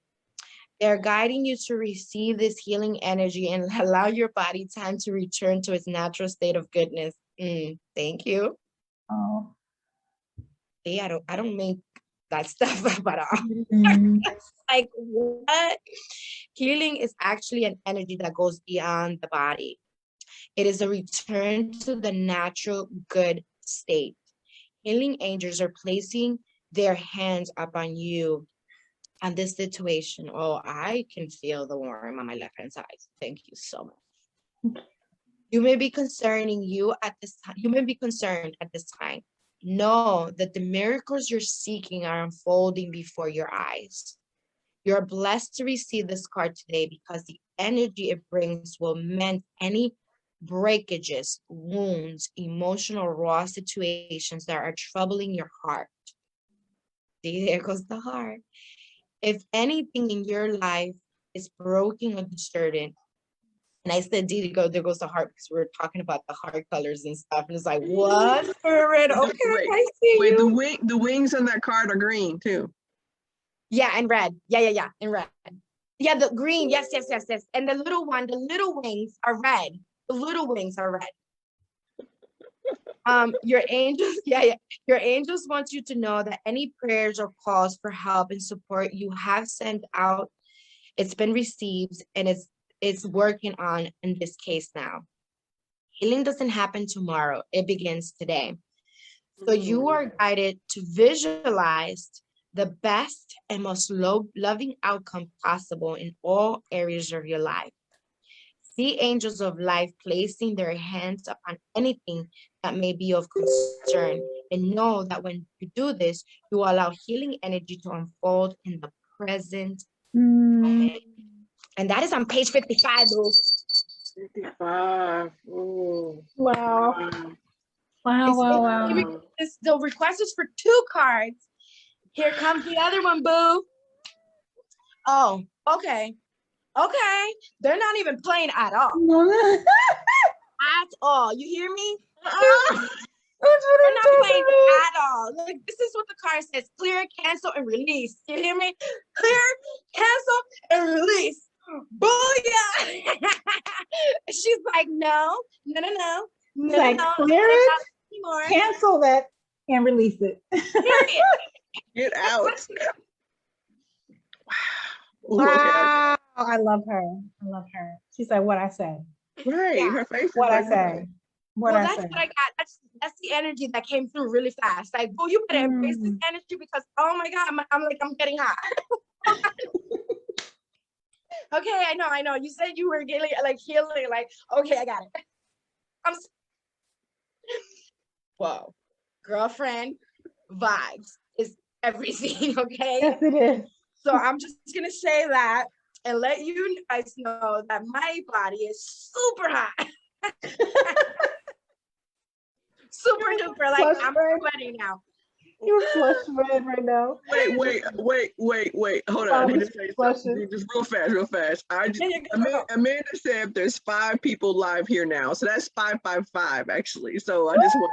They're guiding you to receive this healing energy and allow your body time to return to its natural state of goodness. Thank you. Oh. See, I don't make that stuff up at all. Like, what? Healing is actually an energy that goes beyond the body. It is a return to the natural good state. Healing angels are placing their hands up on you on this situation. Oh, I can feel the warmth on my left hand side. Thank you so much. You may be concerned at this time. Know that the miracles you're seeking are unfolding before your eyes. You're blessed to receive this card today because the energy it brings will mend any breakages, wounds, emotional raw situations that are troubling your heart. See, there goes the heart. If anything in your life is broken or disturbed, and I said, there goes the heart because we were talking about the heart colors and stuff. And it's like, what, Spirit? Okay, I see you. The wings on that card are green too. Yeah, and red. Yeah, and red. Yeah, the green. Yes. And the little wings are red. The little wings are red. Your angels, your angels want you to know that any prayers or calls for help and support you have sent out, it's been received, and it's working on in this case now. Healing doesn't happen tomorrow. It begins today. So you are guided to visualize the best and most loving outcome possible in all areas of your life. See angels of life placing their hands upon anything that may be of concern, and know that when you do this, you allow healing energy to unfold in the present moment. And that is on page 55, boo. 55. Oh. Wow. The request is for 2 cards. Here comes the other one, boo. Oh, okay. They're not even playing at all. At all. You hear me? They're not playing at all. Like, this is what the card says: clear, cancel, and release. You hear me? Clear, cancel, and release. Booyah! She's like, no. Like, clear it, cancel that, and release it. Get out. Wow. I love her. She's like, what I said. Right. Yeah. Her face. What I say. What I got. That's the energy that came through really fast. Like, oh, you better embrace this energy because, oh my God, I'm getting hot. Okay, I know. You said you were getting like healing. Like, okay, I got it. Whoa, girlfriend vibes is everything. Okay. Yes, it is. So I'm just gonna say that and let you guys know that my body is super hot. Super duper, like I'm sweating now. You're flush red right now. Wait. Hold on. I need to say something. Just real fast. Amanda said there's 5 people live here now. So that's 555 actually. So I just want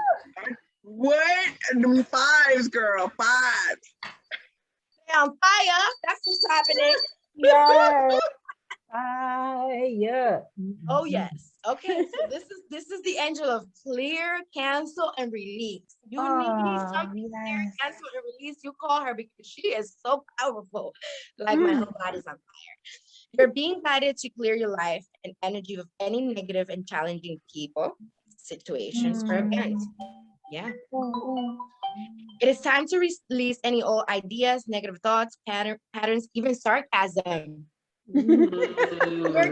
What? Them fives, girl, fives. On fire. That's what's happening. Yes. Fire. Oh yes. Okay, so this is the angel of clear, cancel, and release. You need Oh, something clear, yes. cancel, and release. You call her because she is so powerful. Like my whole body's on fire. You're being guided to clear your life and energy of any negative and challenging people, situations, or events. Yeah. It is time to release any old ideas, negative thoughts, patterns, even sarcasm. We're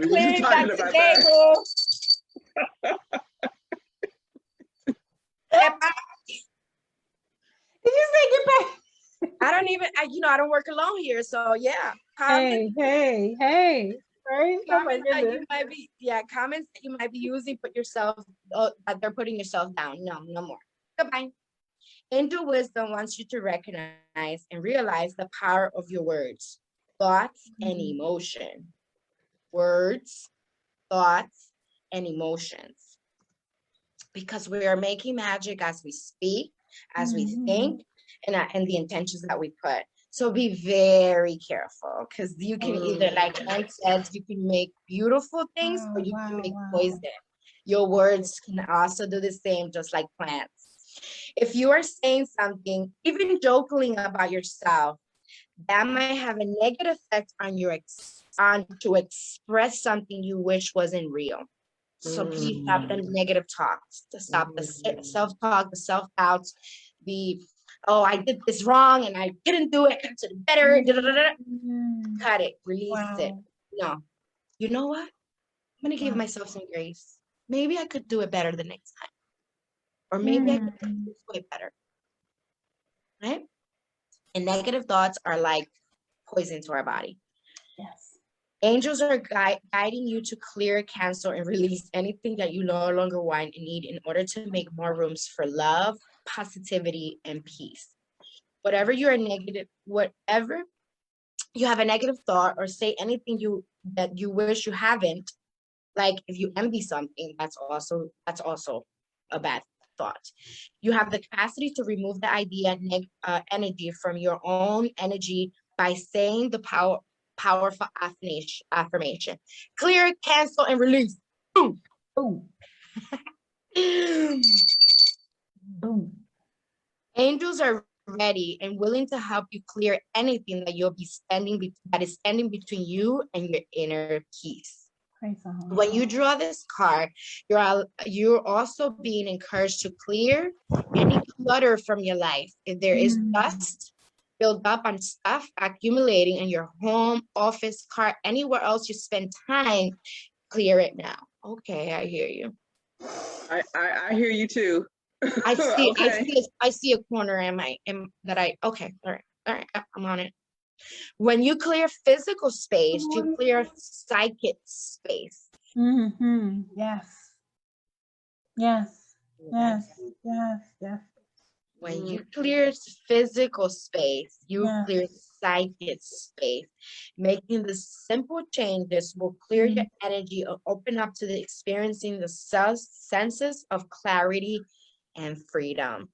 clearing that today, girl. Did you say get back? I don't even, I don't work alone here, so yeah. Hey. Right? Comments that you might be, comments that you might be using, put yourself, that they're putting yourself down. No, no more. Goodbye. Angel wisdom wants you to recognize and realize the power of your words, thoughts, and emotion. Words, thoughts, and emotions. Because we are making magic as we speak, as we think, and the intentions that we put. So be very careful, because you can either, like Anne said, you can make beautiful things or you can make poison. Your words can also do the same, just like plants. If you are saying something, even jokingly about yourself, that might have a negative effect on to express something you wish wasn't real. So please stop the negative talks, to stop the self-talk, the self-doubts, oh, I did this wrong and I didn't do it, I should have better. Cut it, release it. No, you know what? I'm going to give myself some grace. Maybe I could do it better the next time. Or maybe I could do this way better. Right? And negative thoughts are like poison to our body. Yes. Angels are guiding you to clear, cancel, and release anything that you no longer want and need in order to make more rooms for love, positivity, and peace. Whatever you have a negative thought or say anything that you wish you haven't, like if you envy something, that's also a bad thought. You have the capacity to remove the idea energy from your own energy by saying the powerful affirmation. Clear, cancel, and release. Boom. Boom. Boom. Angels are ready and willing to help you clear anything that that is standing between you and your inner peace. When you draw this card, you're also being encouraged to clear any clutter from your life. If there is dust built up on stuff accumulating in your home, office, car, anywhere else you spend time, clear it now. Okay, I hear you. I hear you too. I see. Okay. I see a corner okay. All right. I'm on it. When you clear physical space, you clear psychic space. Yes. When you clear physical space, you clear psychic space. Making the simple changes will clear your energy or open up to the experiencing the senses of clarity and freedom.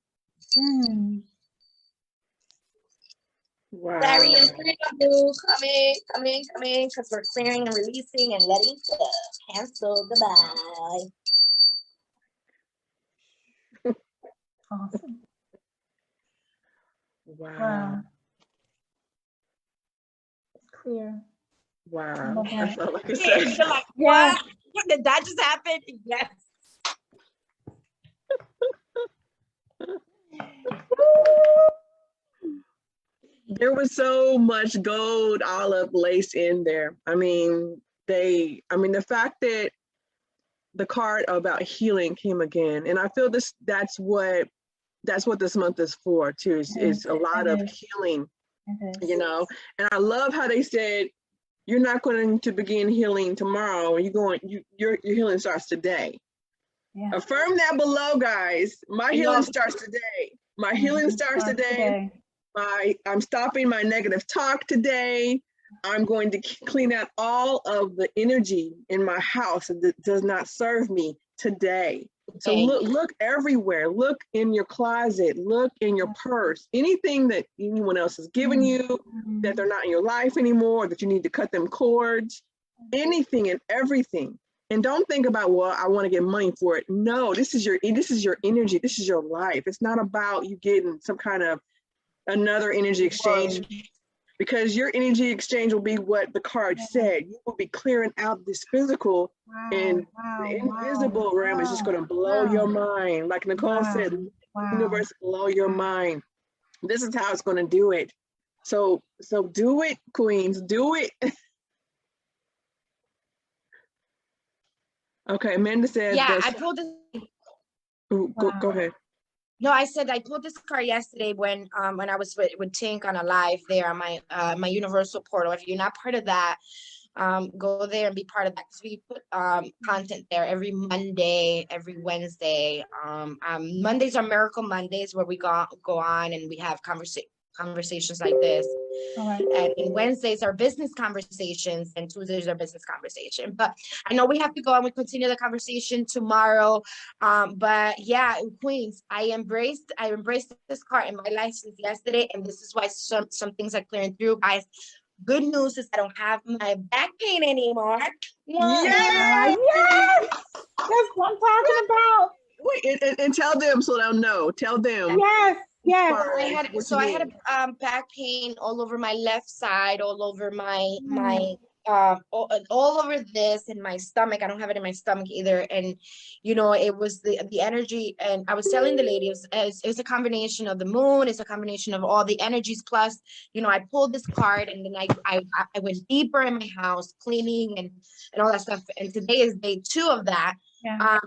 Wow. Clarity and freedom, coming, because we're clearing and releasing and letting go. Cancel, goodbye. Awesome. Wow. Clear. Wow. That's all I can Yeah, say. you're like, what? Did that just happen? Yes. There was so much gold olive lace in there. I mean, the fact that the card about healing came again, and I feel that's what this month is for too, is a lot of healing, you know. And I love how they said you're not going to begin healing tomorrow. Your healing starts today. Affirm that below, guys. My healing starts today. My healing starts today. I'm stopping my negative talk today. I'm going to clean out all of the energy in my house that does not serve me today. So look everywhere. Look in your closet. Look in your purse. Anything that anyone else has given you, that they're not in your life anymore, that you need to cut them cords. Anything and everything. And don't think about, well, I want to get money for it. No, this is your energy. This is your life. It's not about you getting some kind of another energy exchange, because your energy exchange will be what the card said. You will be clearing out this physical, and the invisible realm is just going to blow your mind. Like Nicole said, the universe blow your mind. This is how it's going to do it. So do it, queens, do it. Okay, Amanda said. Yeah, I pulled this. Go ahead. No, I said I pulled this card yesterday when I was with Tink on a live there on my my universal portal. If you're not part of that, go there and be part of that, because we put content there every Monday, every Wednesday. Mondays are Miracle Mondays, where we go on and we have conversations like this. And Wednesdays are business conversations, and Tuesdays are business conversation. But I know we have to go and we continue the conversation tomorrow. But yeah, Queens, I embraced this card in my life since yesterday, and this is why some things are clearing through, guys. Good news is I don't have my back pain anymore. Yes! That's what I'm talking about. Wait, and tell them so they'll know. Tell them. Yes. I had a back pain all over my left side, all over my all over this, in my stomach. I don't have it in my stomach either. And it was the energy. And I was telling the lady, it's a combination of the moon, it's a combination of all the energies. Plus, I pulled this card, and then I went deeper in my house, cleaning and all that stuff. And today is day 2 of that.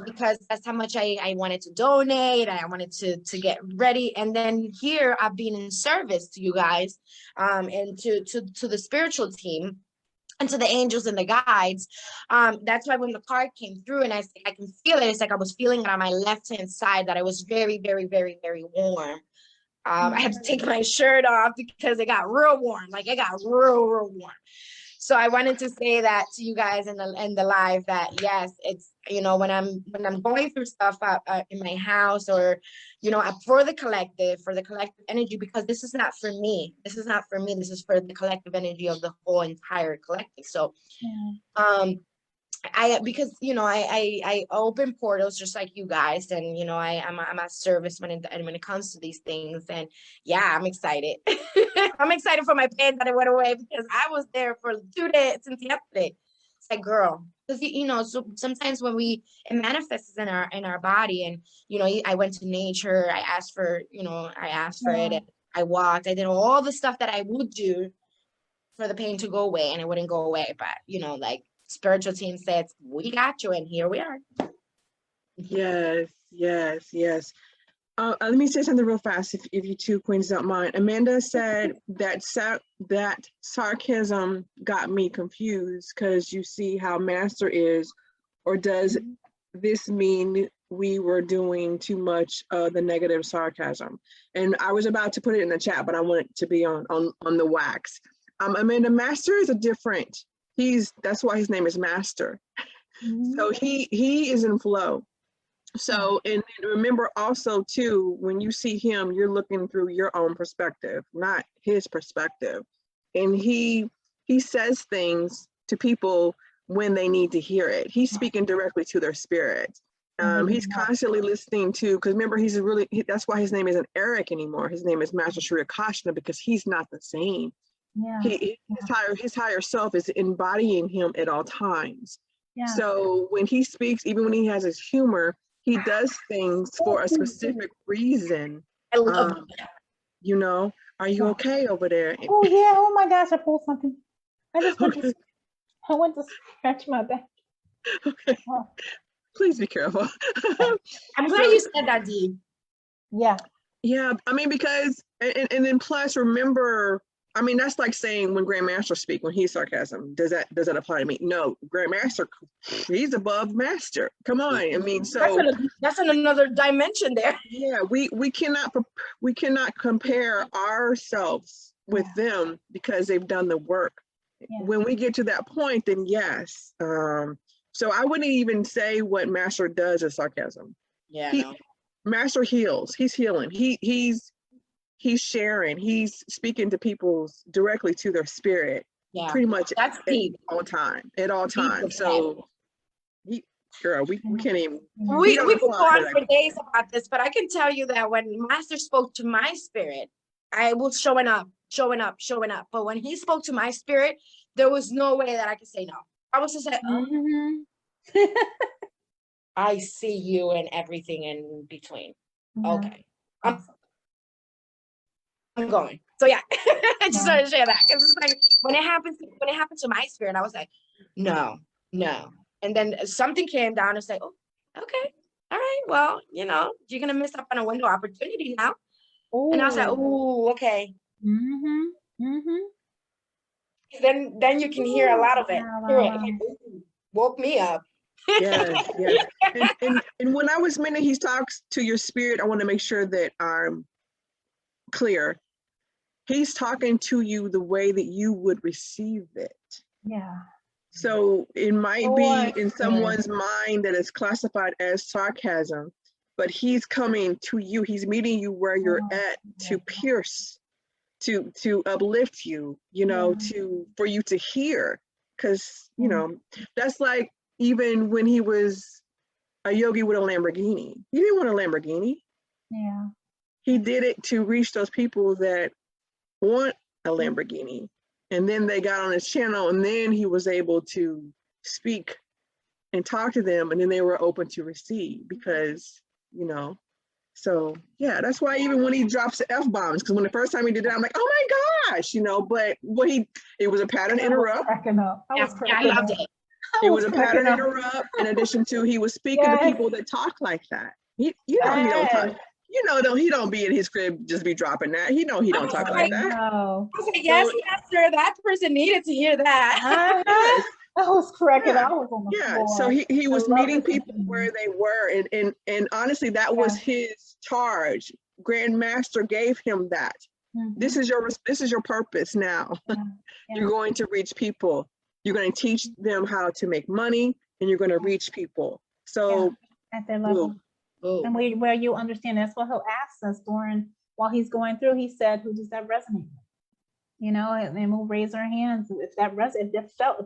Because that's how much I wanted to donate. I wanted to get ready. And then here I've been in service to you guys, and to the spiritual team, and to the angels and the guides. That's why when the card came through and I can feel it, it's like I was feeling it on my left-hand side, that I was very, very, very, very warm. I had to take my shirt off because it got real warm. Like it got real, real warm. So I wanted to say that to you guys in the live, that yes, it's, when I'm going through stuff in my house, or, for the collective energy, because this is not for me. This is not for me. This is for the collective energy of the whole entire collective. So, because I open portals just like you guys, and I'm at service when it comes to these things. And yeah, I'm excited. I'm excited for my pain that it went away, because I was there for 2 days since yesterday. It's like, girl, because so sometimes when it manifests in our body, and I went to nature, I asked for it, and I walked, I did all the stuff that I would do for the pain to go away, and it wouldn't go away. But like, spiritual team said, we got you, and here we are. Yes. Let me say something real fast, if you two queens don't mind. Amanda said that sarcasm got me confused, because you see how Master is, or does this mean we were doing too much of the negative sarcasm? And I was about to put it in the chat, but I want it to be on the wax. Amanda, Master is a different. That's why his name is Master. So he is in flow. So, and remember also too, when you see him, you're looking through your own perspective, not his perspective. And he says things to people when they need to hear it. He's speaking directly to their spirit. He's constantly listening to, because remember, that's why his name isn't Eric anymore. His name is Master Sri Akashna, because he's not the same. His higher self is embodying him at all times. So when he speaks, even when he has his humor, he does things for a specific reason. I love that. Are you okay over there? Oh yeah, oh my gosh, I pulled something. I just went to scratch my back. Okay. Please be careful. I'm glad you said that, Dee. Yeah, I mean, because and then plus remember, I mean, that's like saying when Grandmaster speak, when he's sarcasm, does that apply to me? No, Grandmaster, he's above Master. Come on, I mean, so that's in another dimension there. Yeah, we cannot compare ourselves with them, because they've done the work. When we get to that point, then yes. So I wouldn't even say what Master does is sarcasm. Yeah, He, no. Master heals. He's healing. He's sharing. He's speaking to people directly to their spirit. Yeah, Pretty much that's at deep. all time. At all Deep times. as heck. So, girl, we can't even. We don't could go apply on that. for days about this, but I can tell you that when Master spoke to my spirit, I was showing up. But when he spoke to my spirit, there was no way that I could say no. I was just like, oh, I see you and everything in between. Yeah. Okay. I'm going. So yeah, I just wanted to share that because it's like when it happened to my spirit, I was like, no. And then something came down and said, oh, okay, all right, well, you're gonna miss up on a window opportunity now. Ooh. And I was like, oh, okay. Then you can hear a lot of it. Woke me up. Yes. And when I was meaning he talks to your spirit, I want to make sure that I'm clear. He's talking to you the way that you would receive it. Yeah. So it might be in someone's mind that is classified as sarcasm, but he's coming to you. He's meeting you where you're at to pierce, to uplift you, for you to hear. Because, that's like even when he was a yogi with a Lamborghini. He didn't want a Lamborghini. Yeah. He did it to reach those people that want a Lamborghini. And then they got on his channel, and then he was able to speak and talk to them, and then they were open to receive because, so yeah, that's why even when he drops the F-bombs, because when the first time he did that, I'm like, oh my gosh, but it was a pattern interrupt. I loved it. It was a pattern interrupt in addition to he was speaking to people that talk like that. He don't talk. He don't be in his crib just be dropping that. He don't talk like that. No. I was like, yes, sir. That person needed to hear that. Yes. I was cracking. I was on the floor. So he was meeting people where they were, and honestly, that was his charge. Grandmaster gave him that. This is your purpose now. You're going to reach people. You're going to teach them how to make money, and you're going to reach people. So at their level. And where you understand, that's what he'll ask us while he's going through. He said, who does that resonate with? And we'll raise our hands if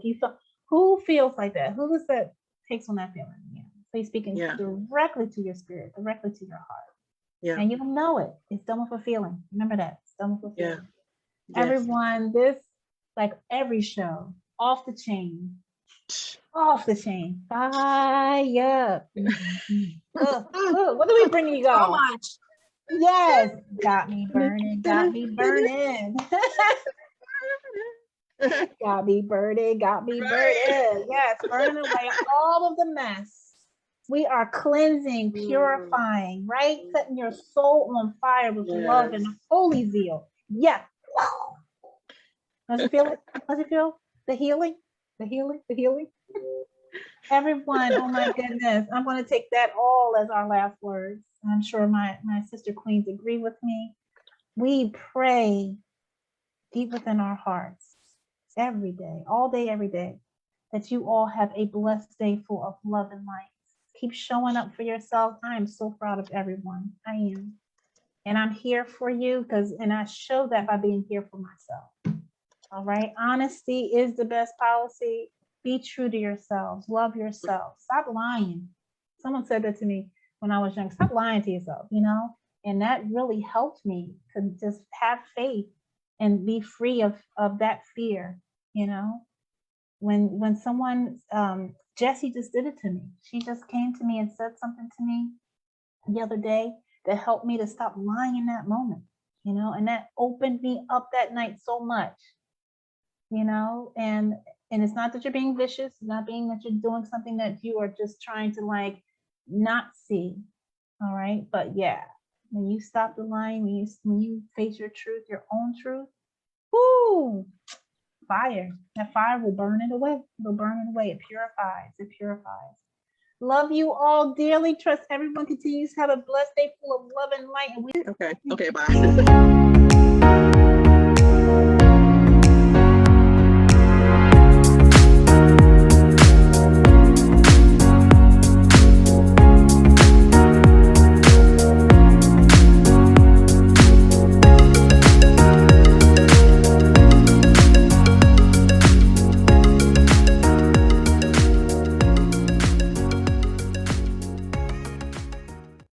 you felt, who feels like that? Who does that takes on that feeling? So he's speaking directly to your spirit, directly to your heart. Yeah. And you know it. It's done with a feeling. Remember that. It's done with a feeling. Yeah. Everyone, this, like every show, off the chain. Fire. What do we bring you go? So much. Yes. Got me burning. Got me burning. Yes, burning away all of the mess. We are cleansing, purifying, right? Setting your soul on fire with love and holy zeal. Yeah. Does it feel it? Does it feel the healing? The healing? Everyone, oh my goodness. I'm going to take that all as our last words. I'm sure my sister queens agree with me. We pray deep within our hearts every day, all day, every day, that you all have a blessed day full of love and light. Keep showing up for yourself. I am so proud of everyone. I am. And I'm here for you and I show that by being here for myself. All right. Honesty is the best policy. Be true to yourselves. Love yourself. Stop lying. Someone said that to me when I was young. Stop lying to yourself, and that really helped me to just have faith and be free of that fear, When someone, Jessie just did it to me. She just came to me and said something to me the other day that helped me to stop lying in that moment, and that opened me up that night so much, and it's not that you're being vicious, it's not being that you're doing something that you are just trying to not see. All right. But when you stop the lying, when you face your truth, your own truth, whoo, fire. That fire will burn it away. It'll burn it away. It purifies. Love you all dearly. Trust everyone continues to have a blessed day full of love and light. And okay, bye.